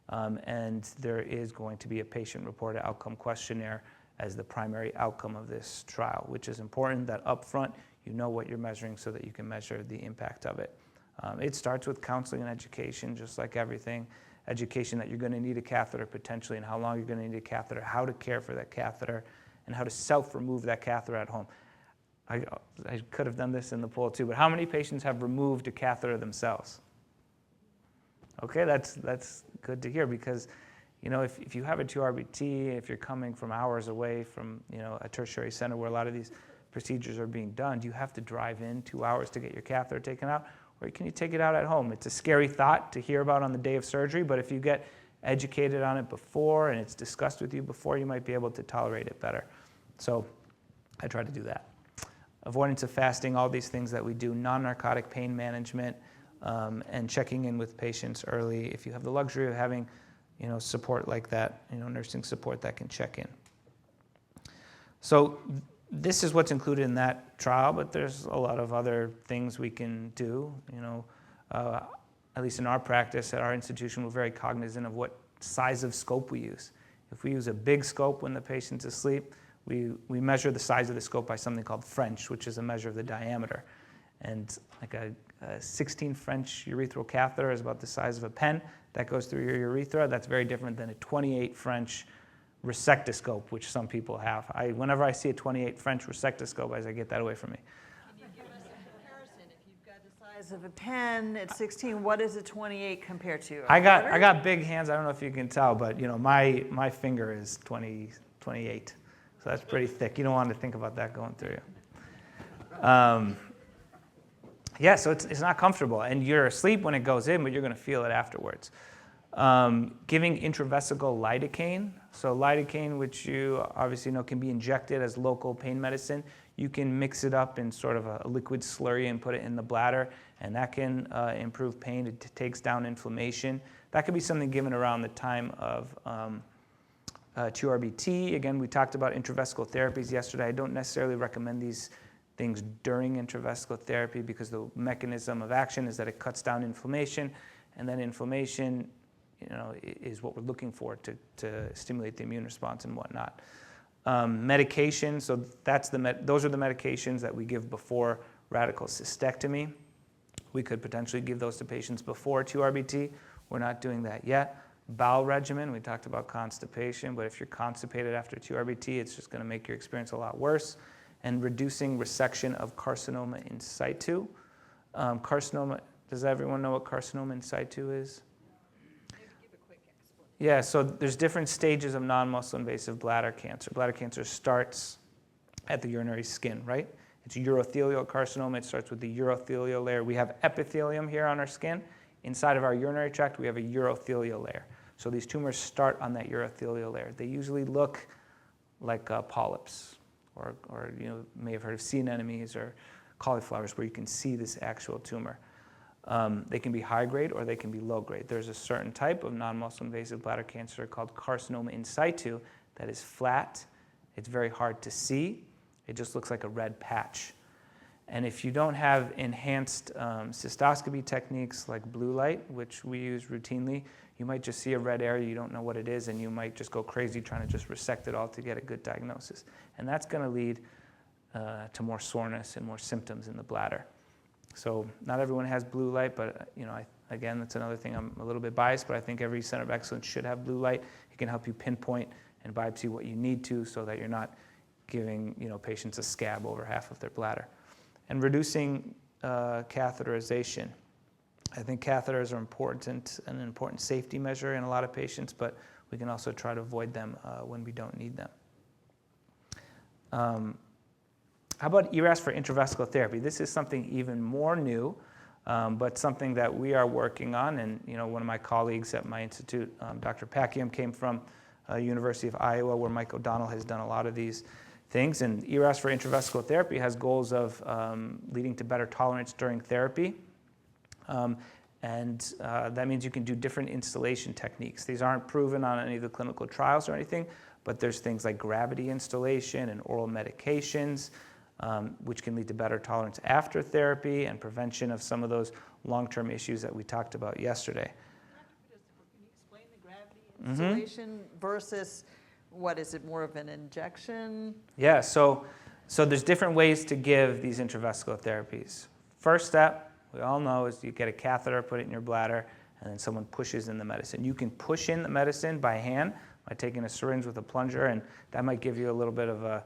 And there is going to be a patient-reported outcome questionnaire as the primary outcome of this trial, which is important that up front you know what you're measuring so that you can measure the impact of it. It starts with counseling and education, just like everything. Education that you're going to need a catheter potentially, and how long you're going to need a catheter, how to care for that catheter, and how to self-remove that catheter at home. I could have done this in the poll too, but how many patients have removed a catheter themselves? Okay, that's good to hear, because if you have a TURBT, if you're coming from hours away from a tertiary center where a lot of these procedures are being done, do you have to drive in 2 hours to get your catheter taken out, or can you take it out at home? It's a scary thought to hear about on the day of surgery, but if you get educated on it before and it's discussed with you before, you might be able to tolerate it better. So I try to do that. Avoidance of fasting, all these things that we do, non-narcotic pain management, and checking in with patients early. If you have the luxury of having, support like that, nursing support that can check in. So this is what's included in that trial, but there's a lot of other things we can do. At least in our practice at our institution, we're very cognizant of what size of scope we use. If we use a big scope when the patient's asleep, we measure the size of the scope by something called French, which is a measure of the diameter. And like a 16 French urethral catheter is about the size of a pen. That goes through your urethra. That's very different than a 28 French resectoscope, which some people have. Whenever I see a 28 French resectoscope, I say, get that away from me.
Can you give us a comparison? If you've got the size of a pen at 16, what is a 28 compared to?
I got big hands. I don't know if you can tell, but my finger is 28. So that's pretty thick. You don't want to think about that going through you. Yeah, so it's not comfortable. And you're asleep when it goes in, but you're going to feel it afterwards. Giving intravesical lidocaine. So lidocaine, which you obviously know can be injected as local pain medicine. You can mix it up in sort of a liquid slurry and put it in the bladder, and that can improve pain. It takes down inflammation. That could be something given around the time of TURBT. Again, we talked about intravesical therapies yesterday. I don't necessarily recommend these things during intravesical therapy because the mechanism of action is that it cuts down inflammation, and then inflammation is what we're looking for to stimulate the immune response and whatnot. Medication, so those are the medications that we give before radical cystectomy. We could potentially give those to patients before TURBT. We're not doing that yet. Bowel regimen, we talked about constipation, but if you're constipated after TURBT, it's just going to make your experience a lot worse. And reducing resection of carcinoma in situ. Carcinoma, does everyone know what carcinoma in situ is? Yeah, so there's different stages of non-muscle invasive bladder cancer. Bladder cancer starts at the urinary skin, right? It's urothelial carcinoma. It starts with the urothelial layer. We have epithelium here on our skin. Inside of our urinary tract, we have a urothelial layer. So these tumors start on that urothelial layer. They usually look like polyps, or you may have heard of sea anemones or cauliflowers where you can see this actual tumor. They can be high grade or they can be low grade. There's a certain type of non-muscle invasive bladder cancer called carcinoma in situ that is flat. It's very hard to see. It just looks like a red patch. And if you don't have enhanced cystoscopy techniques like blue light, which we use routinely, you might just see a red area, you don't know what it is, and you might just go crazy trying to just resect it all to get a good diagnosis. And that's going to lead to more soreness and more symptoms in the bladder. So not everyone has blue light, but again, that's another thing. I'm a little bit biased, but I think every center of excellence should have blue light. It can help you pinpoint and biopsy what you need to so that you're not giving patients a scab over half of their bladder. And reducing catheterization. I think catheters are an important safety measure in a lot of patients, but we can also try to avoid them when we don't need them. How about ERAS for intravesical therapy? This is something even more new, but something that we are working on. And one of my colleagues at my institute, Dr. Packiam, came from University of Iowa, where Mike O'Donnell has done a lot of these things. And ERAS for intravesical therapy has goals of leading to better tolerance during therapy. And that means you can do different installation techniques. These aren't proven on any of the clinical trials or anything, but there's things like gravity installation and oral medications, which can lead to better tolerance after therapy and prevention of some of those long-term issues that we talked about yesterday.
Can you explain the gravity installation versus what is it, more of an injection?
Yeah, so there's different ways to give these intravesical therapies. First step, we all know, is you get a catheter, put it in your bladder, and then someone pushes in the medicine. You can push in the medicine by hand by taking a syringe with a plunger, and that might give you a little bit of a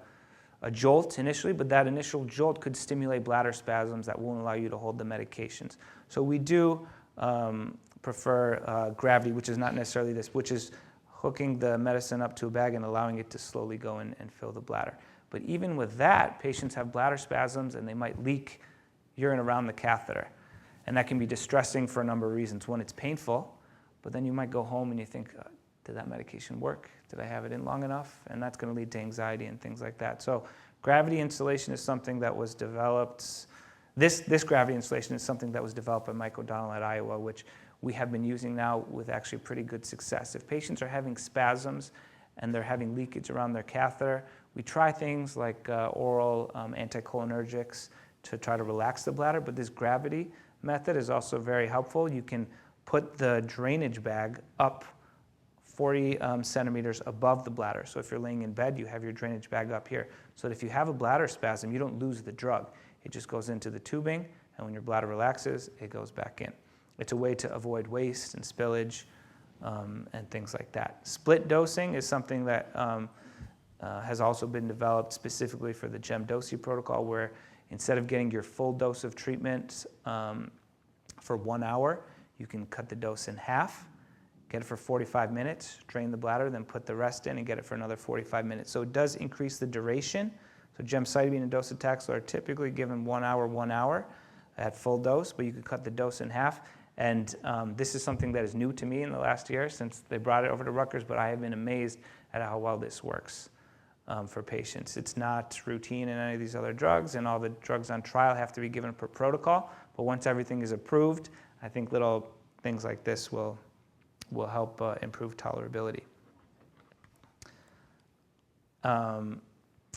jolt initially, but that initial jolt could stimulate bladder spasms that won't allow you to hold the medications. So we do prefer gravity, which is not necessarily this, which is hooking the medicine up to a bag and allowing it to slowly go in and fill the bladder. But even with that, patients have bladder spasms and they might leak urine around the catheter. And that can be distressing for a number of reasons. One, it's painful, but then you might go home and you think, did that medication work? Did I have it in long enough? And that's going to lead to anxiety and things like that. So gravity insulation is something that was developed. This gravity insulation is something that was developed by Mike O'Donnell at Iowa, which we have been using now with actually pretty good success. If patients are having spasms and they're having leakage around their catheter, we try things like oral anticholinergics to try to relax the bladder, but this gravity method is also very helpful. You can put the drainage bag up 40 centimeters above the bladder. So if you're laying in bed, you have your drainage bag up here. So that if you have a bladder spasm, you don't lose the drug. It just goes into the tubing, and when your bladder relaxes, it goes back in. It's a way to avoid waste and spillage and things like that. Split dosing is something that has also been developed specifically for the GEM-DOSI protocol, where instead of getting your full dose of treatment for 1 hour, you can cut the dose in half, get it for 45 minutes, drain the bladder, then put the rest in and get it for another 45 minutes. So it does increase the duration. So gemcitabine and docetaxel are typically given 1 hour at full dose, but you could cut the dose in half. And this is something that is new to me in the last year since they brought it over to Rutgers, but I have been amazed at how well this works for patients. It's not routine in any of these other drugs, and all the drugs on trial have to be given per protocol. But once everything is approved, I think little things like this will help improve tolerability.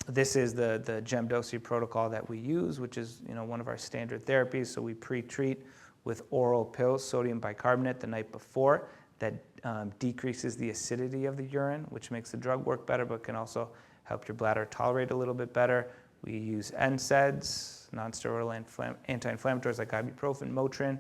This is the GEM-DOSI protocol that we use, which is one of our standard therapies. So we pre-treat with oral pills, sodium bicarbonate, the night before. That decreases the acidity of the urine, which makes the drug work better, but can also help your bladder tolerate a little bit better. We use NSAIDs, non-steroidal anti-inflammatories like ibuprofen, Motrin,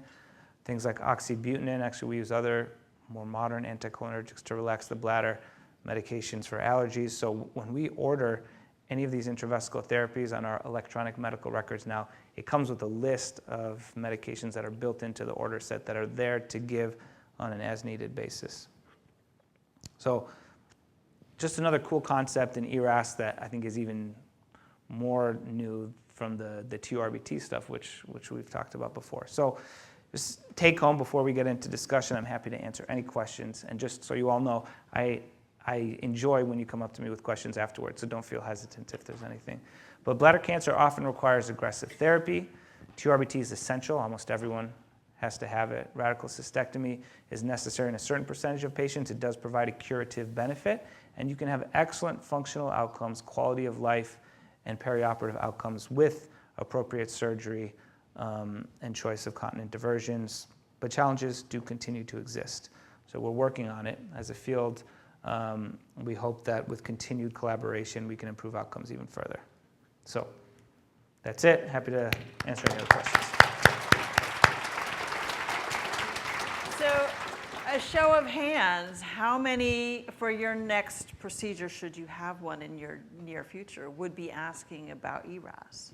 things like oxybutynin. Actually, we use other more modern anticholinergics to relax the bladder, medications for allergies. So when we order any of these intravesical therapies on our electronic medical records now, it comes with a list of medications that are built into the order set that are there to give on an as-needed basis. So just another cool concept in ERAS that I think is even more new from the TURBT stuff, which we've talked about before. So just take home before we get into discussion, I'm happy to answer any questions. And just so you all know, I enjoy when you come up to me with questions afterwards, so don't feel hesitant if there's anything. But bladder cancer often requires aggressive therapy. TURBT is essential. Almost everyone has to have it. Radical cystectomy is necessary in a certain percentage of patients. It does provide a curative benefit, and you can have excellent functional outcomes, quality of life, and perioperative outcomes with appropriate surgery and choice of continent diversions. But challenges do continue to exist. So we're working on it as a field. We hope that with continued collaboration, we can improve outcomes even further. So that's it. Happy to answer any other questions.
So a show of hands, how many for your next procedure, should you have one in your near future, would be asking about ERAS?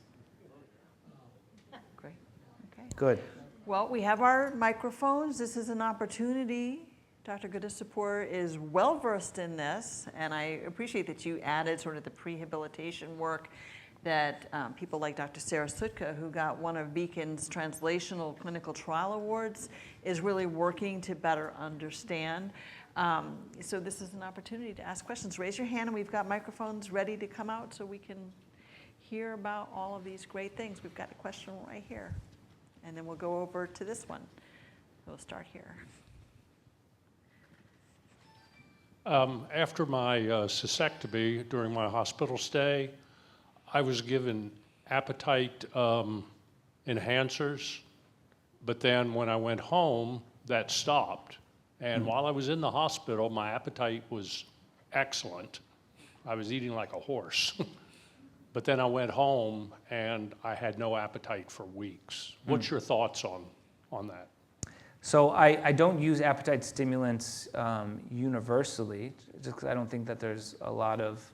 Great. Okay.
Good.
Well, we have our microphones. This is an opportunity. Dr. Goodisapur is well-versed in this, and I appreciate that you added sort of the prehabilitation work that people like Dr. Sarah Sutka, who got one of Beacon's Translational Clinical Trial Awards, is really working to better understand. So this is an opportunity to ask questions. Raise your hand, and we've got microphones ready to come out so we can hear about all of these great things. We've got a question right here, and then we'll go over to this one. We'll start here.
After my cystectomy during my hospital stay, I was given appetite enhancers, but then when I went home, that stopped. And while I was in the hospital, my appetite was excellent. I was eating like a horse. But then I went home and I had no appetite for weeks. What's your thoughts on that?
So I don't use appetite stimulants universally, just because I don't think that there's a lot of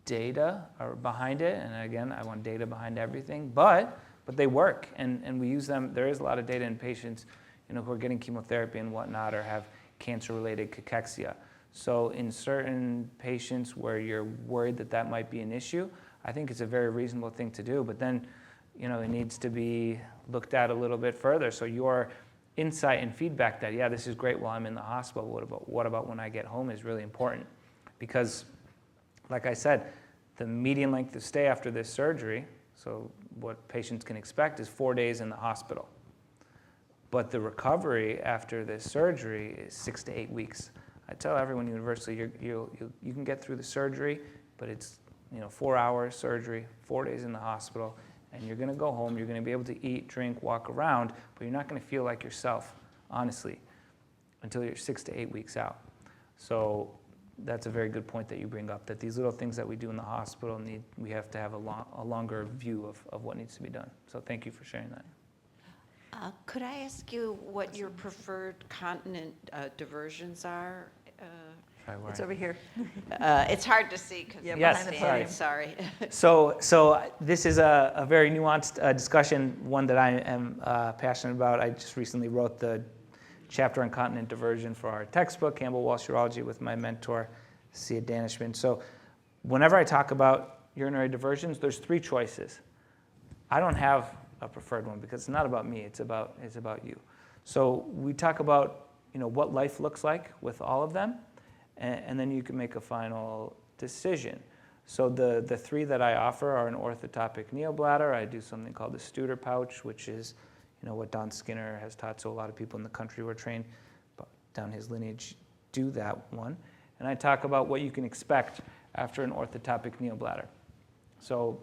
data behind it. And again, I want data behind everything. But they work, and we use them. There is a lot of data in patients, who are getting chemotherapy and whatnot, or have cancer-related cachexia. So in certain patients where you're worried that that might be an issue, I think it's a very reasonable thing to do. But then, it needs to be looked at a little bit further. So your insight and feedback that, yeah, this is great while I'm in the hospital, what about when I get home is really important. Because, like I said, the median length of stay after this surgery, so what patients can expect, is 4 days in the hospital. But the recovery after this surgery is 6 to 8 weeks. I tell everyone universally, you can get through the surgery, but it's 4 hours surgery, 4 days in the hospital, and you're going to go home. You're going to be able to eat, drink, walk around, but you're not going to feel like yourself, honestly, until you're 6 to 8 weeks out. So that's a very good point that you bring up, that these little things that we do in the hospital, we have to have a longer view of what needs to be done. So thank you for sharing that.
Could I ask you what your preferred continent diversions are?
It's over here.
It's hard to see because
Yeah,
Yes,
behind the
sorry.
podium.
Sorry.
So this is a very nuanced discussion, one that I am passionate about. I just recently wrote the chapter on continent diversion for our textbook, Campbell Walsh Urology, with my mentor, Sia Danishman. So whenever I talk about urinary diversions, there's 3 choices. I don't have a preferred one because it's not about me, it's about you. So we talk about what life looks like with all of them, and then you can make a final decision. So the 3 that I offer are an orthotopic neobladder. I do something called the Studer pouch, which is what Don Skinner has taught. So a lot of people in the country who are trained down his lineage do that one. And I talk about what you can expect after an orthotopic neobladder. So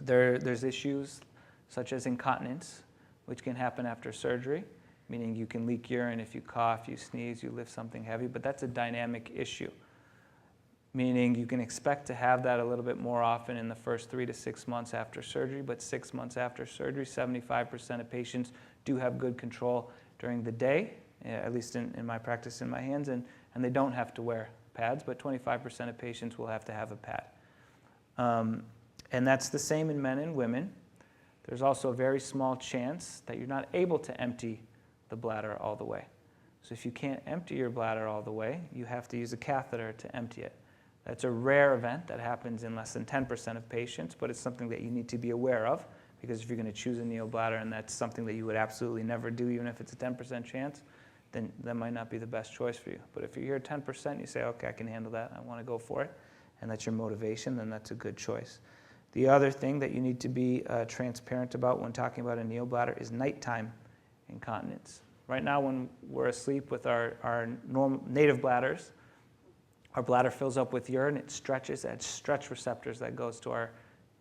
there's issues such as incontinence, which can happen after surgery, meaning you can leak urine if you cough, you sneeze, you lift something heavy, but that's a dynamic issue, meaning you can expect to have that a little bit more often in the first 3 to 6 months after surgery, but 6 months after surgery, 75% of patients do have good control during the day, at least in my practice in my hands, and they don't have to wear pads, but 25% of patients will have to have a pad. And that's the same in men and women. There's also a very small chance that you're not able to empty the bladder all the way. So if you can't empty your bladder all the way, you have to use a catheter to empty it. That's a rare event that happens in less than 10% of patients, but it's something that you need to be aware of, because if you're going to choose a neobladder and that's something that you would absolutely never do, even if it's a 10% chance, then that might not be the best choice for you. But if you hear 10%, you say, okay, I can handle that, I want to go for it, and that's your motivation, then that's a good choice. The other thing that you need to be transparent about when talking about a neobladder is nighttime incontinence. Right now, when we're asleep with our normal native bladders, our bladder fills up with urine, it stretches, it has stretch receptors that goes to our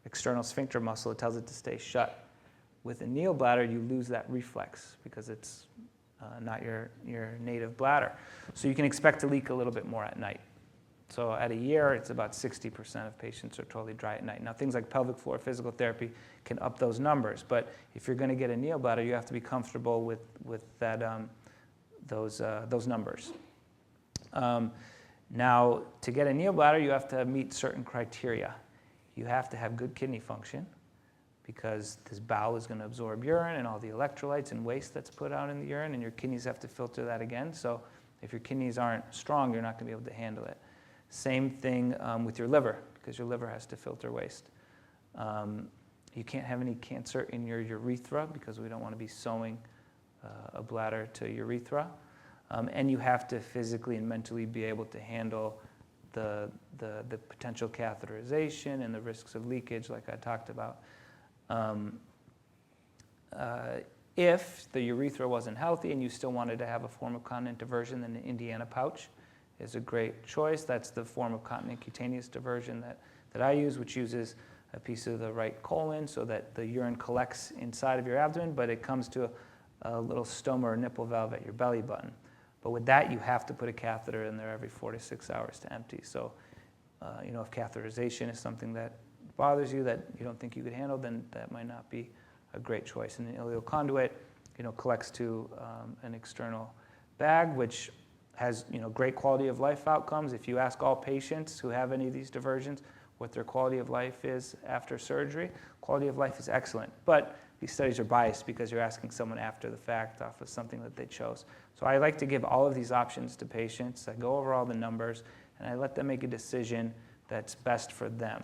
external sphincter muscle, it tells it to stay shut. With a neobladder, you lose that reflex because it's not your native bladder. So you can expect to leak a little bit more at night. So at a year, it's about 60% of patients are totally dry at night. Now, things like pelvic floor physical therapy can up those numbers, but if you're going to get a neobladder, you have to be comfortable with that, those numbers. Now, to get a neobladder, you have to meet certain criteria. You have to have good kidney function, because this bowel is going to absorb urine and all the electrolytes and waste that's put out in the urine, and your kidneys have to filter that again. So if your kidneys aren't strong, you're not going to be able to handle it. Same thing with your liver, because your liver has to filter waste. You can't have any cancer in your urethra, because we don't want to be sewing a bladder to urethra. And you have to physically and mentally be able to handle the potential catheterization and the risks of leakage, like I talked about. If the urethra wasn't healthy and you still wanted to have a form of continent diversion, then the Indiana pouch is a great choice. That's the form of continent cutaneous diversion that I use, which uses a piece of the right colon so that the urine collects inside of your abdomen, but it comes to a little stoma or nipple valve at your belly button. But with that, you have to put a catheter in there every 4 to 6 hours to empty. So, if catheterization is something that bothers you, that you don't think you could handle, then that might not be a great choice. And the ileal conduit, collects to an external bag, which has, great quality of life outcomes. If you ask all patients who have any of these diversions what their quality of life is after surgery, quality of life is excellent. But these studies are biased because you're asking someone after the fact off of something that they chose. So I like to give all of these options to patients. I go over all the numbers, and I let them make a decision that's best for them.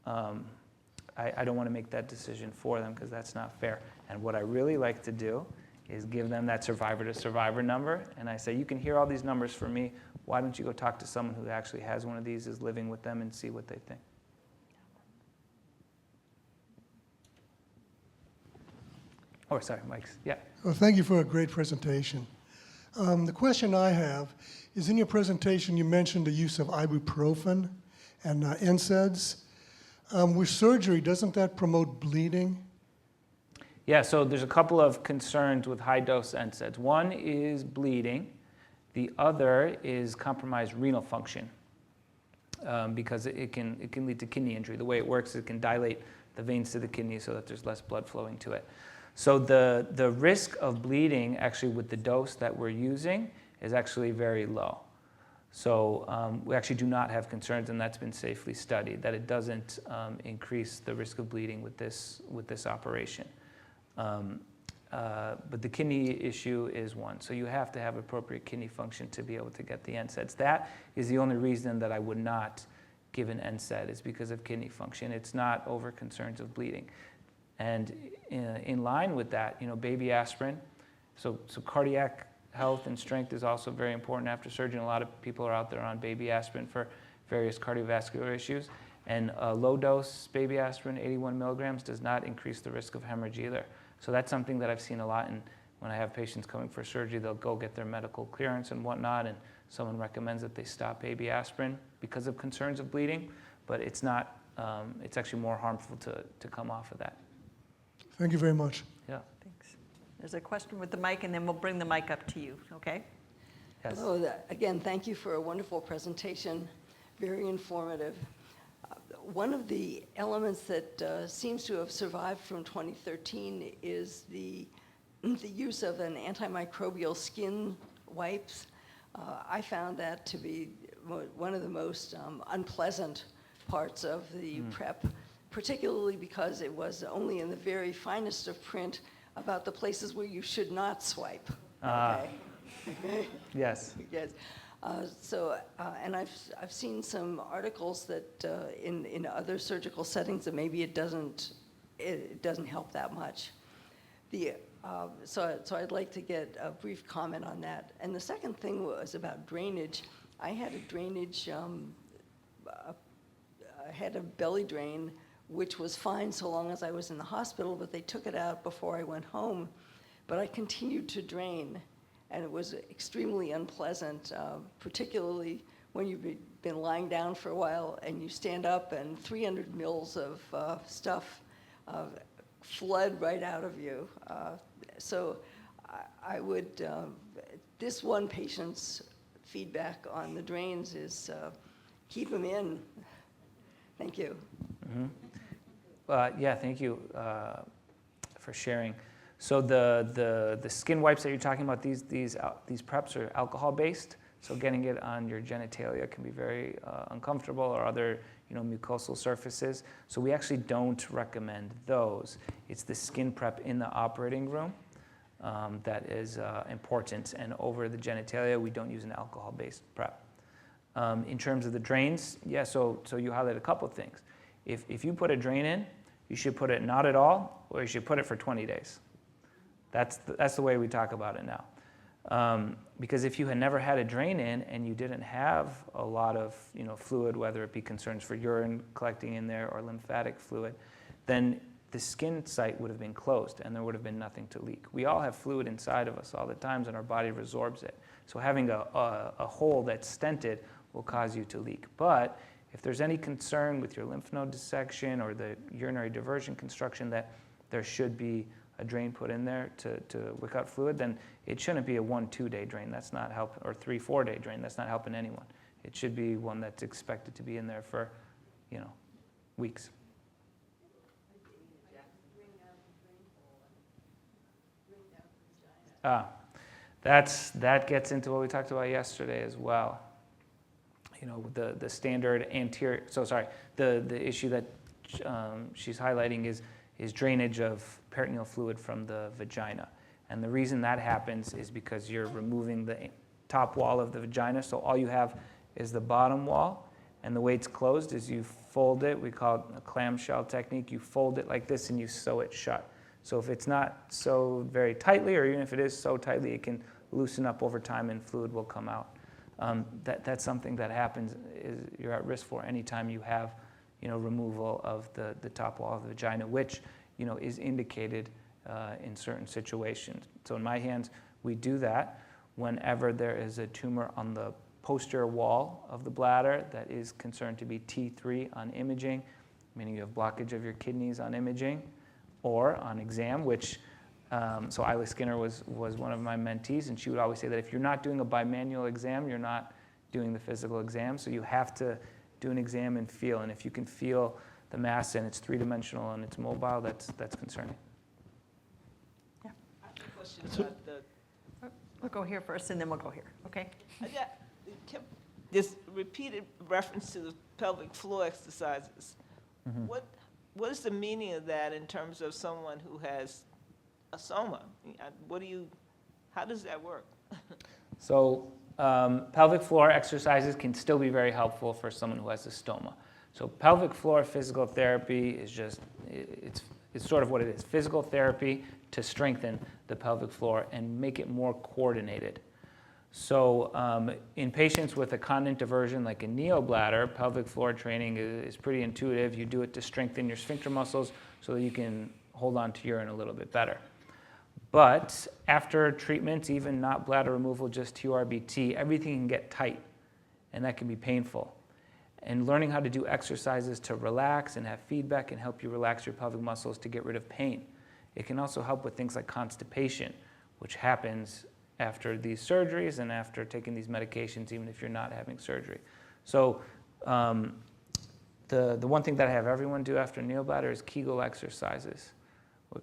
I don't want to make that decision for them because that's not fair. And what I really like to do is give them that survivor-to-survivor number, and I say, you can hear all these numbers from me. Why don't you go talk to someone who actually has one of these, is living with them, and see what they think. Oh, sorry, Mike's, yeah.
Well, thank you for a great presentation. The question I have is, in your presentation, you mentioned the use of ibuprofen and NSAIDs. With surgery, doesn't that promote bleeding?
Yeah, so there's a couple of concerns with high-dose NSAIDs. One is bleeding. The other is compromised renal function, because it can lead to kidney injury. The way it works is it can dilate the veins to the kidney so that there's less blood flowing to it. So the risk of bleeding, actually, with the dose that we're using is actually very low. So we actually do not have concerns, and that's been safely studied, that it doesn't increase the risk of bleeding with this operation. But the kidney issue is one. So you have to have appropriate kidney function to be able to get the NSAIDs. That is the only reason that I would not give an NSAID, is because of kidney function. It's not over concerns of bleeding. And in line with that, baby aspirin. So cardiac health and strength is also very important after surgery. And a lot of people are out there on baby aspirin for various cardiovascular issues. And low dose baby aspirin, 81 milligrams, does not increase the risk of hemorrhage either. So that's something that I've seen a lot. And when I have patients coming for surgery, they'll go get their medical clearance and whatnot, and someone recommends that they stop baby aspirin because of concerns of bleeding. But it's not. It's actually more harmful to come off of that.
Thank you very much.
Yeah.
Thanks. There's a question with the mic, and then we'll bring the mic up to you, okay?
Yes.
Hello, again, thank you for a wonderful presentation, very informative. One of the elements that seems to have survived from 2013 is the use of an antimicrobial skin wipes. I found that to be one of the most unpleasant parts of the prep, particularly because it was only in the very finest of print about the places where you should not swipe. Okay.
Yes.
Yes. And I've seen some articles that in other surgical settings that maybe it doesn't help that much. So I'd like to get a brief comment on that. And the second thing was about drainage. I had a drainage. I had a belly drain, which was fine so long as I was in the hospital, but they took it out before I went home. But I continued to drain, and it was extremely unpleasant, particularly when you've been lying down for a while and you stand up and 300 mils of stuff flood right out of you. So I would, this one patient's feedback on the drains is keep them in. Thank you.
Yeah, thank you for sharing. So the skin wipes that you're talking about, these preps are alcohol-based. So getting it on your genitalia can be very uncomfortable, or other mucosal surfaces. So we actually don't recommend those. It's the skin prep in the operating room that is important. And over the genitalia, we don't use an alcohol-based prep. In terms of the drains, yeah, so you highlight a couple of things. If you put a drain in, you should put it not at all, or you should put it for 20 days. That's the way we talk about it now. Because if you had never had a drain in and you didn't have a lot of fluid, whether it be concerns for urine collecting in there or lymphatic fluid, then the skin site would have been closed and there would have been nothing to leak. We all have fluid inside of us all the time, and our body resorbs it. So having a hole that's stented will cause you to leak. But if there's any concern with your lymph node dissection or the urinary diversion construction that there should be a drain put in there to wick out fluid, then it shouldn't be a 1-2 day drain. That's not helping, or 3-4 day drain. That's not helping anyone. It should be one that's expected to be in there for, weeks. That gets into what we talked about yesterday as well. The standard anterior. So sorry, the issue that she's highlighting is is drainage of peritoneal fluid from the vagina. And the reason that happens is because you're removing the top wall of the vagina, so all you have is the bottom wall, and the way it's closed is you fold it. We call it a clamshell technique. You fold it like this and you sew it shut. So if it's not sewed very tightly, or even if it is so tightly, it can loosen up over time and fluid will come out. That's something that happens, is you're at risk for anytime you have, removal of the top wall of the vagina, which, is indicated in certain situations. So in my hands, we do that whenever there is a tumor on the posterior wall of the bladder that is concerned to be T3 on imaging, meaning you have blockage of your kidneys on imaging, or on exam, which, so Isla Skinner was one of my mentees, and she would always say that if you're not doing a bimanual exam, you're not doing the physical exam, so you have to do an exam and feel, and if you can feel the mass and it's three-dimensional and it's mobile, that's concerning.
Question about the,
We'll go here first, and then we'll go here, okay?
this repeated reference to the pelvic floor exercises. What is the meaning of that in terms of someone who has a soma? How does that work?
So pelvic floor exercises can still be very helpful for someone who has a stoma. So pelvic floor physical therapy is it's sort of what it is, physical therapy to strengthen the pelvic floor and make it more coordinated. So in patients with a continent diversion like a neobladder, pelvic floor training is pretty intuitive. You do it to strengthen your sphincter muscles so that you can hold on to urine a little bit better. But after treatments, even not bladder removal, just TURBT, everything can get tight, and that can be painful. And learning how to do exercises to relax and have feedback can help you relax your pelvic muscles to get rid of pain. It can also help with things like constipation, which happens after these surgeries and after taking these medications, even if you're not having surgery. So the one thing that I have everyone do after neobladder is Kegel exercises.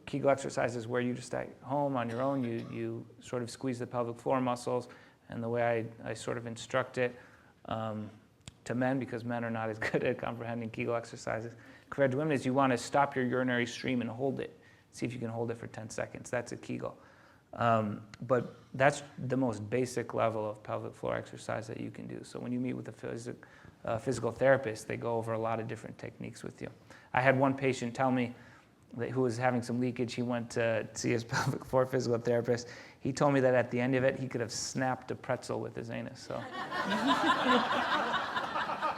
Kegel exercises where you just at home on your own, you sort of squeeze the pelvic floor muscles, and the way I sort of instruct it to men, because men are not as good at comprehending Kegel exercises, compared to women, is you want to stop your urinary stream and hold it. See if you can hold it for 10 seconds. That's a Kegel. But that's the most basic level of pelvic floor exercise that you can do. So when you meet with a physical therapist, they go over a lot of different techniques with you. I had one patient tell me that who was having some leakage. He went to see his pelvic floor physical therapist. He told me that at the end of it, he could have snapped a pretzel with his anus. So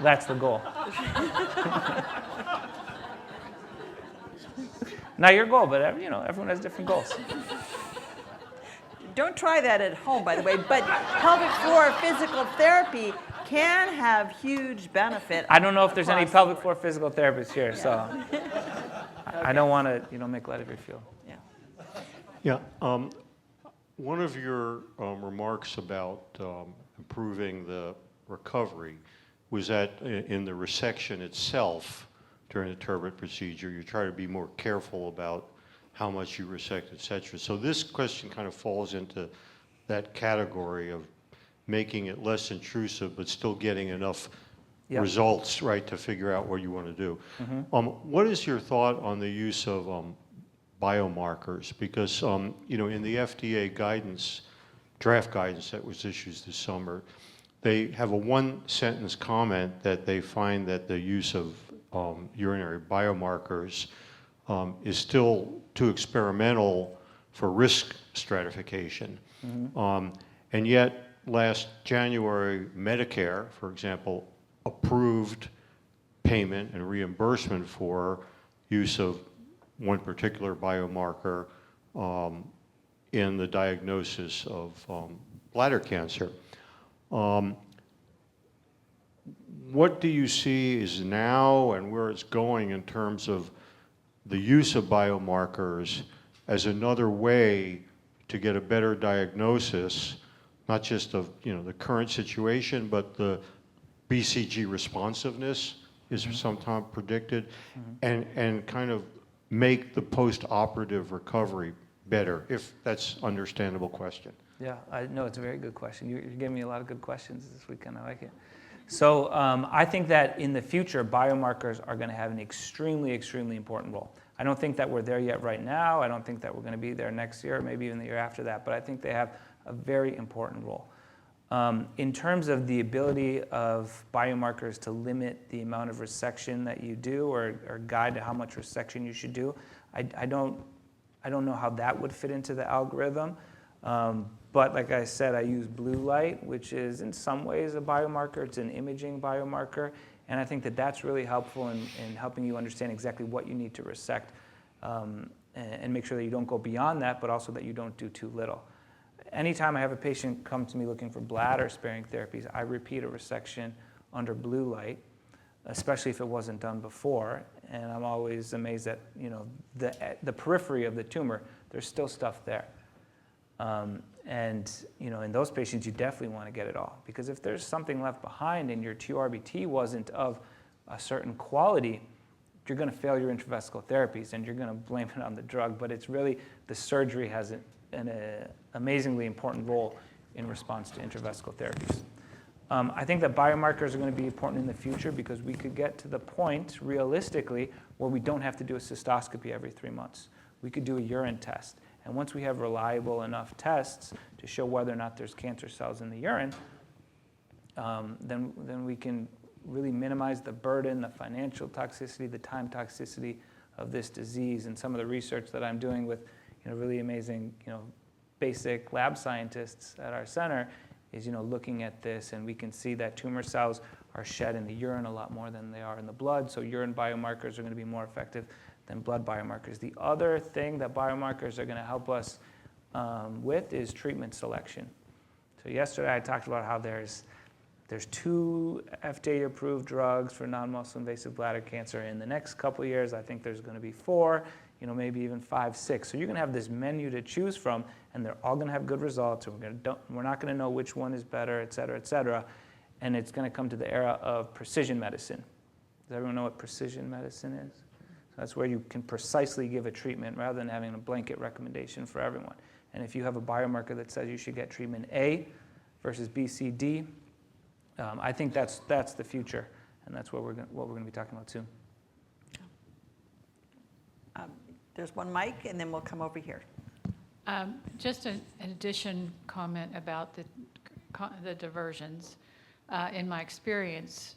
that's the goal. Not your goal, but everyone has different goals.
Don't try that at home, by the way, but pelvic floor physical therapy can have huge benefit.
I don't know if there's any
across
pelvic
the
floor physical therapists here, so I don't want to, make light of your field.
Yeah.
Yeah. One of your remarks about improving the recovery was that in the resection itself during the turbinate procedure, you try to be more careful about how much you resect, et cetera. So this question kind of falls into that category of making it less intrusive, but still getting enough results, right, to figure out what you want to do. What is your thought on the use of biomarkers? Because, in the FDA guidance, draft guidance that was issued this summer, they have a one-sentence comment that they find that the use of urinary biomarkers is still too experimental for risk stratification. And yet, last January, Medicare, for example, approved payment and reimbursement for use of one particular biomarker in the diagnosis of bladder cancer. What do you see is now and where it's going in terms of the use of biomarkers as another way to get a better diagnosis, not just of the current situation, but the BCG responsiveness is sometimes predicted, and kind of make the post-operative recovery better, if that's an understandable question.
Yeah, I know it's a very good question. You're giving me a lot of good questions this weekend. I like it. So I think that in the future, biomarkers are going to have an extremely, extremely important role. I don't think that we're there yet right now. I don't think that we're going to be there next year, maybe even the year after that, but I think they have a very important role. In terms of the ability of biomarkers to limit the amount of resection that you do or guide to how much resection you should do, I don't know how that would fit into the algorithm. But like I said, I use blue light, which is in some ways a biomarker. It's an imaging biomarker. And I think that that's really helpful in helping you understand exactly what you need to resect and make sure that you don't go beyond that, but also that you don't do too little. Anytime I have a patient come to me looking for bladder-sparing therapies, I repeat a resection under blue light, especially if it wasn't done before. And I'm always amazed that, the periphery of the tumor, there's still stuff there. And in those patients, you definitely want to get it all. Because if there's something left behind and your TURBT wasn't of a certain quality, you're going to fail your intravesical therapies and you're going to blame it on the drug. But it's really the surgery has an amazingly important role in response to intravesical therapies. I think that biomarkers are going to be important in the future because we could get to the point, realistically, where we don't have to do a cystoscopy every 3 months. We could do a urine test. And once we have reliable enough tests to show whether or not there's cancer cells in the urine, then we can really minimize the burden, the financial toxicity, the time toxicity of this disease. And some of the research that I'm doing with really amazing basic lab scientists at our center is looking at this, and we can see that tumor cells are shed in the urine a lot more than they are in the blood. So urine biomarkers are going to be more effective than blood biomarkers. The other thing that biomarkers are going to help us with is treatment selection. So yesterday I talked about how there's 2 FDA-approved drugs for non-muscle invasive bladder cancer. In the next couple of years, I think there's going to be 4, maybe even 5, 6. So you're going to have this menu to choose from, and they're all going to have good results. And we're not going to know which one is better, et cetera, et cetera. And it's going to come to the era of precision medicine. Does everyone know what precision medicine is? So that's where you can precisely give a treatment rather than having a blanket recommendation for everyone. And if you have a biomarker that says you should get treatment A versus B, C, D, I think that's the future, and that's what we're going to be talking about soon.
There's one mic, and then we'll come over here.
Just an addition comment about the diversions. In my experience,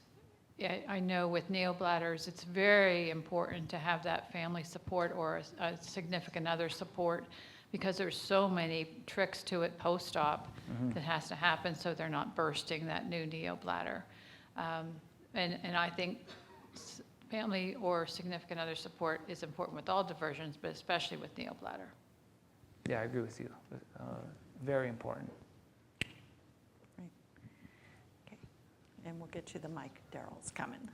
I know with neobladders, it's very important to have that family support or a significant other support because there's so many tricks to it post-op that has to happen so they're not bursting that new neobladder. And I think family or significant other support is important with all diversions, but especially with neobladder.
Yeah, I agree with you. Very important.
Right. Okay. And we'll get you the mic. Daryl's coming.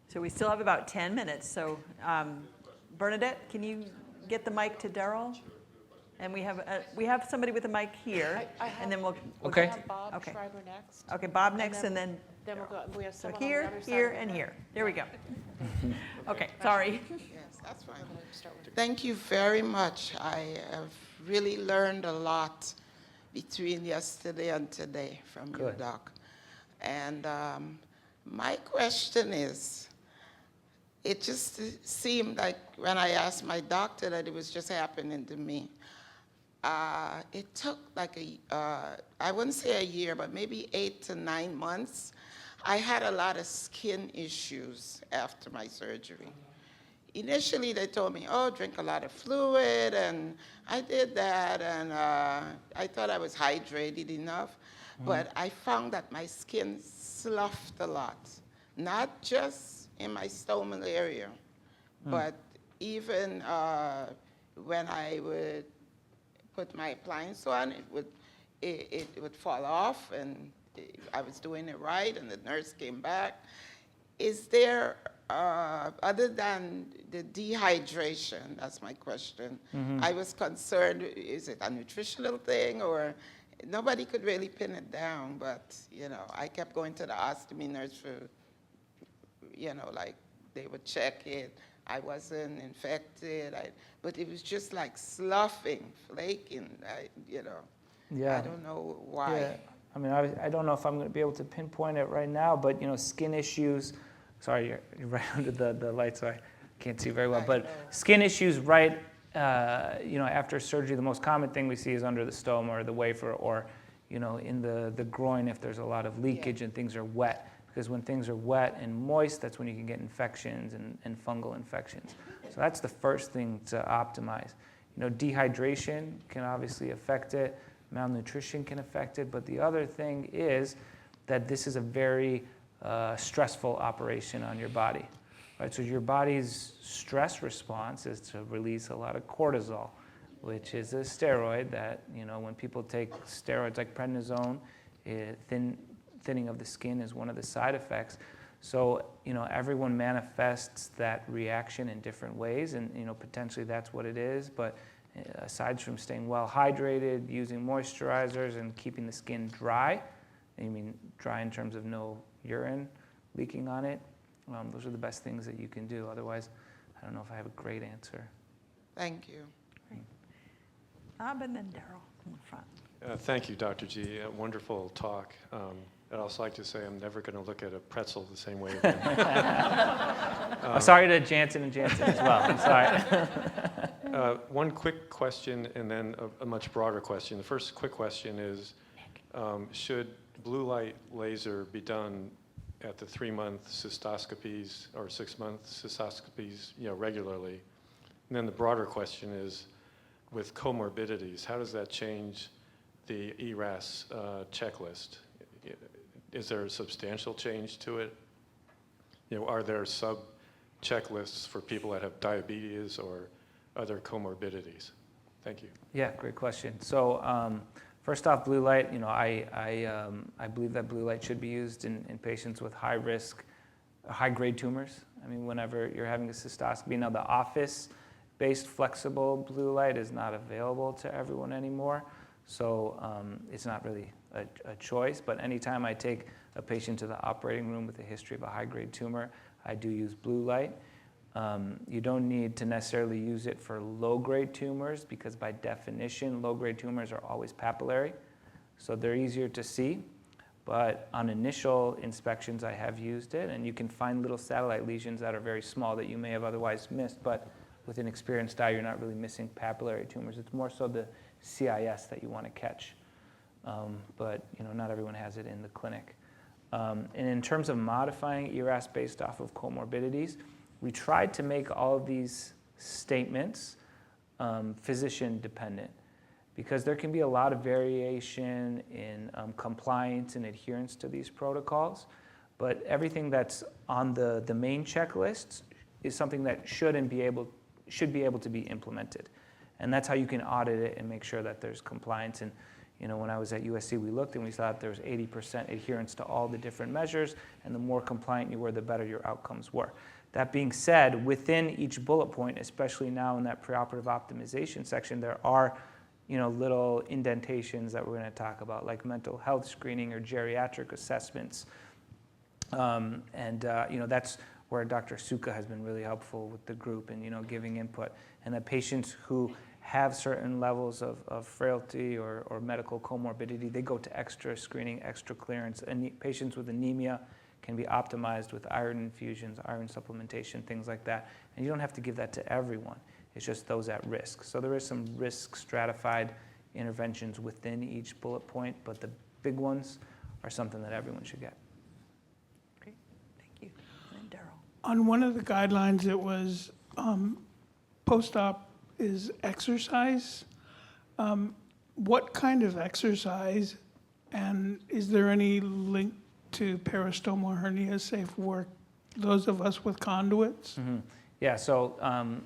So we still have about 10 minutes. So Bernadette, can you get the mic to Daryl? And we have somebody with a mic here, and then we'll
Okay.
get
have Bob
okay.
Schreiber next.
Okay, Bob next, and then
Then we'll go, we have
so
someone on the
here,
other side
here,
of the
and
room.
here. There we go. Okay, sorry.
Yes, that's fine. Thank you very much. I have really learned a lot between yesterday and today from you,
Good.
Doc. And my question is, it just seemed like when I asked my doctor that it was just happening to me. It took like I wouldn't say a year, but maybe 8 to 9 months. I had a lot of skin issues after my surgery. Initially, they told me, oh, drink a lot of fluid, and I did that, and I thought I was hydrated enough, but I found that my skin sloughed a lot, not just in my stomal area, but even when I would put my appliance on, it would fall off, and I was doing it right, and the nurse came back. Is there, other than the dehydration, that's my question, I was concerned, is it a nutritional thing, or nobody could really pin it down, but, I kept going to the ostomy nurse for, like, they would check it. I wasn't infected, but it was just like sloughing, flaking,
Yeah.
I don't know why.
Yeah. I mean, I don't know if I'm going to be able to pinpoint it right now, but, skin issues, sorry, you're right under the light, so I can't see very well,
I
but
know.
skin issues right, after surgery, the most common thing we see is under the stoma or the wafer or, in the groin if there's a lot of leakage and things are wet. Because when things are wet and moist, that's when you can get infections and fungal infections. So that's the first thing to optimize. Dehydration can obviously affect it. Malnutrition can affect it. But the other thing is that this is a very stressful operation on your body. Right? So your body's stress response is to release a lot of cortisol, which is a steroid that, when people take steroids like prednisone, thinning of the skin is one of the side effects. So, everyone manifests that reaction in different ways, and, potentially that's what it is. But aside from staying well hydrated, using moisturizers, and keeping the skin dry, I mean dry in terms of no urine leaking on it, those are the best things that you can do. Otherwise, I don't know if I have a great answer.
Thank you.
Bob and then Daryl in the front.
Thank you, Dr. G. Wonderful talk. I'd also like to say I'm never going to look at a pretzel the same way again.
Sorry to Jansen and Jansen as well. I'm sorry.
One quick question and then a much broader question. The first quick question is, should blue light laser be done at the 3-month cystoscopies or 6-month cystoscopies, regularly? And then the broader question is, with comorbidities, how does that change the ERAS checklist? Is there a substantial change to it? Are there sub-checklists for people that have diabetes or other comorbidities? Thank you.
Yeah, great question. So first off, blue light, I believe that blue light should be used in patients with high risk, high-grade tumors. I mean, whenever you're having a cystoscopy. Now, the office-based flexible blue light is not available to everyone anymore. So it's not really a choice, but anytime I take a patient to the operating room with a history of a high-grade tumor, I do use blue light. You don't need to necessarily use it for low-grade tumors because by definition, low-grade tumors are always papillary, so they're easier to see. But on initial inspections, I have used it, and you can find little satellite lesions that are very small that you may have otherwise missed, but with an experienced eye, you're not really missing papillary tumors. It's more so the CIS that you want to catch. But not everyone has it in the clinic. And in terms of modifying ERAS based off of comorbidities, we tried to make all of these statements physician dependent because there can be a lot of variation in compliance and adherence to these protocols. But everything that's on the main checklist is something that should be able to be implemented. And that's how you can audit it and make sure that there's compliance. And when I was at USC, we looked and we thought there was 80% adherence to all the different measures, and the more compliant you were, the better your outcomes were. That being said, within each bullet point, especially now in that preoperative optimization section, there are little indentations that we're going to talk about, like mental health screening or geriatric assessments. That's where Dr. Suka has been really helpful with the group and giving input. And that patients who have certain levels of frailty or medical comorbidity, they go to extra screening, extra clearance. And patients with anemia can be optimized with iron infusions, iron supplementation, things like that. And you don't have to give that to everyone. It's just those at risk. So there is some risk stratified interventions within each bullet point, but the big ones are something that everyone should get.
Great, thank you. And then Daryl.
On one of the guidelines, it was post-op is exercise. What kind of exercise, and is there any link to peristomal hernia, say for those of us with conduits?
Mm-hmm. Yeah, so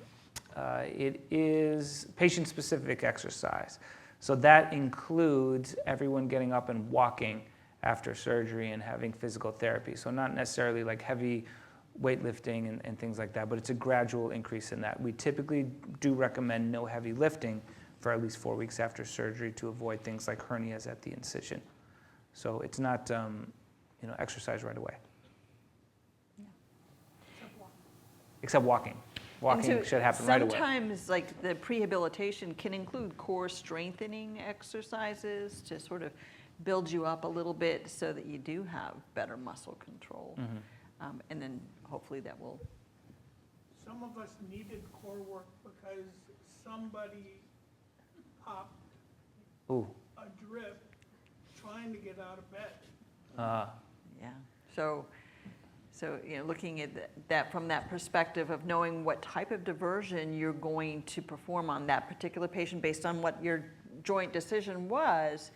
it is patient-specific exercise. So that includes everyone getting up and walking after surgery and having physical therapy. So not necessarily like heavy weightlifting and things like that, but it's a gradual increase in that. We typically do recommend no heavy lifting for at least 4 weeks after surgery to avoid things like hernias at the incision. So it's not, exercise right away.
Yeah.
Except walking. Walking
And so
should happen right away.
Sometimes, like, the prehabilitation can include core strengthening exercises to sort of build you up a little bit so that you do have better muscle control. And then hopefully that will,
Some of us needed core work because somebody popped
Ooh,
a drip trying to get out of bed.
yeah. So, looking at that from that perspective of knowing what type of diversion you're going to perform on that particular patient based on what your joint decision was,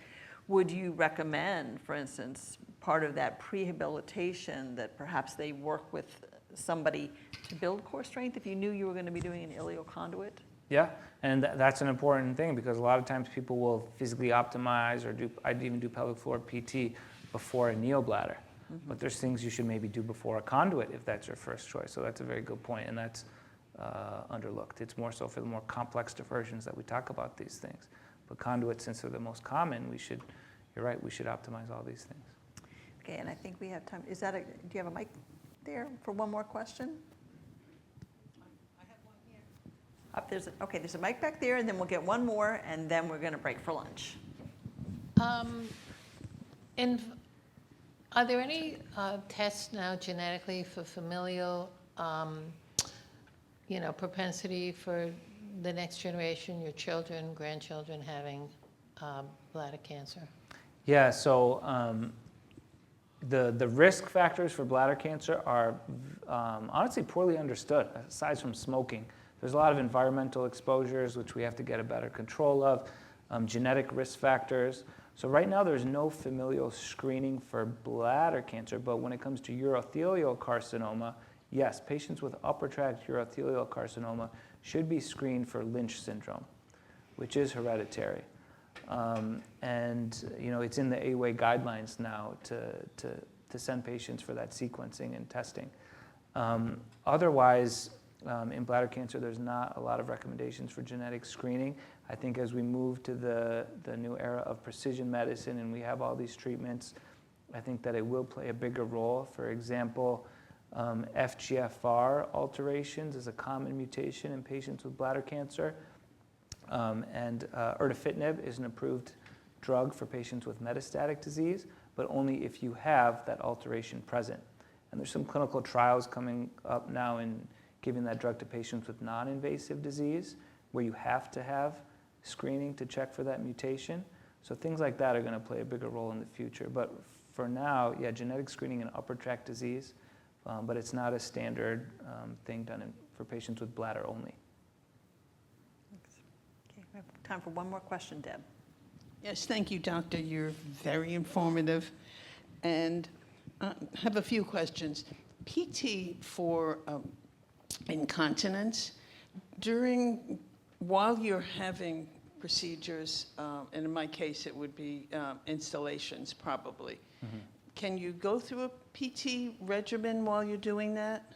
would you recommend, for instance, part of that prehabilitation that perhaps they work with somebody to build core strength if you knew you were going to be doing an ileoconduit?
yeah, and that's an important thing because a lot of times people will physically optimize or I'd even do pelvic floor PT before a neobladder. But there's things you should maybe do before a conduit if that's your first choice. So that's a very good point, and that's underlooked. It's more so for the more complex diversions that we talk about these things. But conduits, since they're the most common, you're right, we should optimize all these things.
Okay, and I think we have time. Do you have a mic there for one more question? I have one here. There's a mic back there, and then we'll get one more, and then we're going to break for lunch.
Are there any tests now genetically for familial, propensity for the next generation, your children, grandchildren having bladder cancer?
Yeah, so the risk factors for bladder cancer are honestly poorly understood, aside from smoking. There's a lot of environmental exposures, which we have to get a better control of, genetic risk factors. So right now there's no familial screening for bladder cancer, but when it comes to urothelial carcinoma, yes, patients with upper tract urothelial carcinoma should be screened for Lynch syndrome, which is hereditary. It's in the AWA guidelines now to send patients for that sequencing and testing. Otherwise, in bladder cancer, there's not a lot of recommendations for genetic screening. I think as we move to the new era of precision medicine and we have all these treatments, I think that it will play a bigger role. For example, FGFR alterations is a common mutation in patients with bladder cancer. Erdafitinib is an approved drug for patients with metastatic disease, but only if you have that alteration present. And there's some clinical trials coming up now in giving that drug to patients with non-invasive disease, where you have to have screening to check for that mutation. So things like that are going to play a bigger role in the future. But for now, yeah, genetic screening in upper tract disease, but it's not a standard thing done for patients with bladder only.
Okay, we have time for one more question, Deb.
Yes, thank you, doctor. You're very informative. And I have a few questions. PT for incontinence, while you're having procedures, and in my case it would be installations probably, can you go through a PT regimen while you're doing that?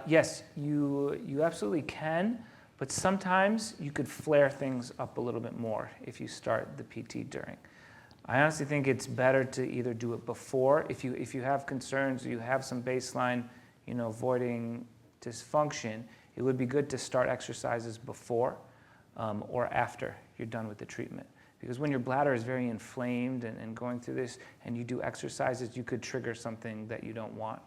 Yes, you absolutely can, but sometimes you could flare things up a little bit more if you start the PT during. I honestly think it's better to either do it before, if you have concerns, or you have some baseline, voiding dysfunction, it would be good to start exercises before or after you're done with the treatment. Because when your bladder is very inflamed and going through this, and you do exercises, you could trigger something that you don't want.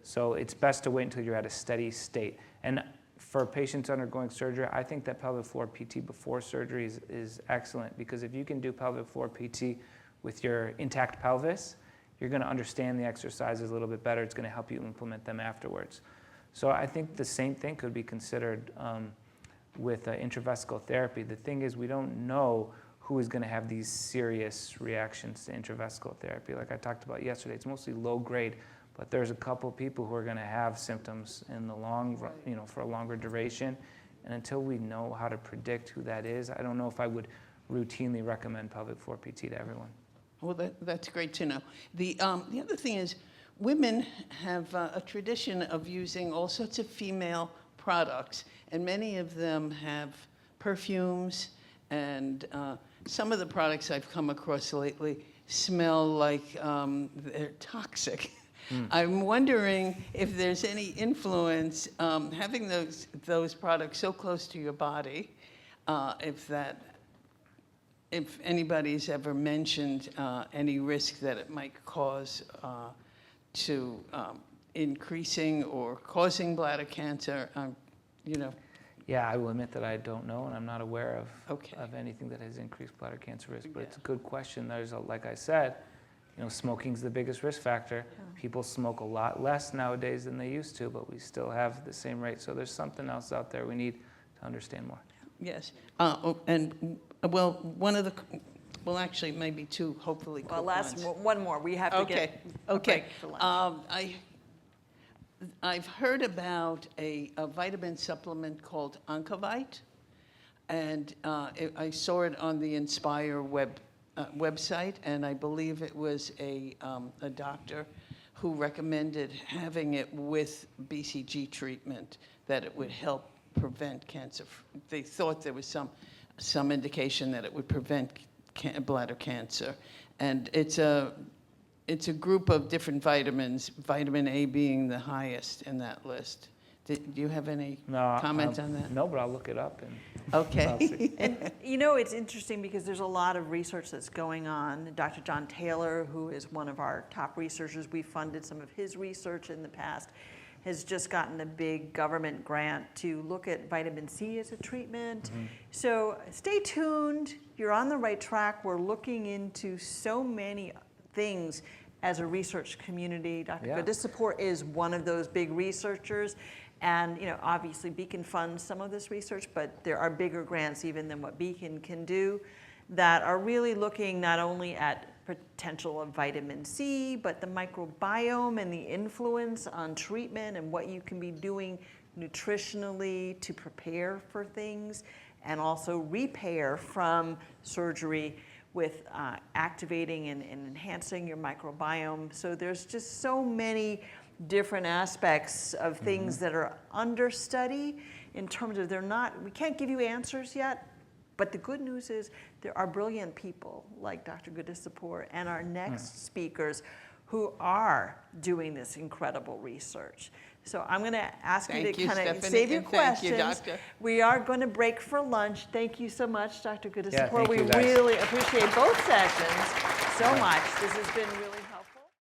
So it's best to wait until you're at a steady state. And for patients undergoing surgery, I think that pelvic floor PT before surgery is excellent, because if you can do pelvic floor PT with your intact pelvis, you're going to understand the exercises a little bit better. It's going to help you implement them afterwards. So I think the same thing could be considered with intravesical therapy. The thing is, we don't know who is going to have these serious reactions to intravesical therapy. Like I talked about yesterday, it's mostly low grade, but there's a couple people who are going to have symptoms in the long run, for a longer duration. And until we know how to predict who that is, I don't know if I would routinely recommend pelvic floor PT to everyone.
Well, that's great to know. The other thing is, women have a tradition of using all sorts of female products, and many of them have perfumes, and some of the products I've come across lately smell like they're toxic. I'm wondering if there's any influence, having those products so close to your body, if anybody's ever mentioned any risk that it might cause to increasing or causing bladder cancer, you know.
Yeah, I will admit that I don't know, and I'm not aware of,
Okay.
of anything that has increased bladder cancer risk, but it's a good question. There's, like I said, smoking's the biggest risk factor. People smoke a lot less nowadays than they used to, but we still have the same rate. So there's something else out there we need to understand more.
Yes. Well, actually, maybe two, hopefully quick ones.
One more. We have to get a break for lunch.
I've heard about a vitamin supplement called Oncovite, and I saw it on the Inspire website, and I believe it was a doctor who recommended having it with BCG treatment, that it would help prevent cancer. They thought there was some indication that it would prevent bladder cancer, and it's a group of different vitamins, vitamin A being the highest in that list. Do you have any comment on that?
No, but I'll look it up. And
Okay.
And it's interesting because there's a lot of research that's going on. Dr. John Taylor, who is one of our top researchers, we funded some of his research in the past, has just gotten a big government grant to look at vitamin C as a treatment. So stay tuned. You're on the right track. We're looking into so many things as a research community. Dr. Goodisapor is one of those big researchers. And obviously Beacon funds some of this research, but there are bigger grants even than what Beacon can do that are really looking not only at potential of vitamin C, but the microbiome and the influence on treatment and what you can be doing nutritionally to prepare for things and also repair from surgery with activating and enhancing your microbiome. So there's just so many different aspects of things that are understudy in terms of we can't give you answers yet, but the good news is there are brilliant people like Dr. Goodisapor and our next speakers who are doing this incredible research. So I'm going to ask you to kind of save your questions.
Thank you, Doctor.
We are going to break for lunch. Thank you so much, Dr. Goodisapor.
Thank
We
you, guys.
really appreciate both sessions so much. This has been really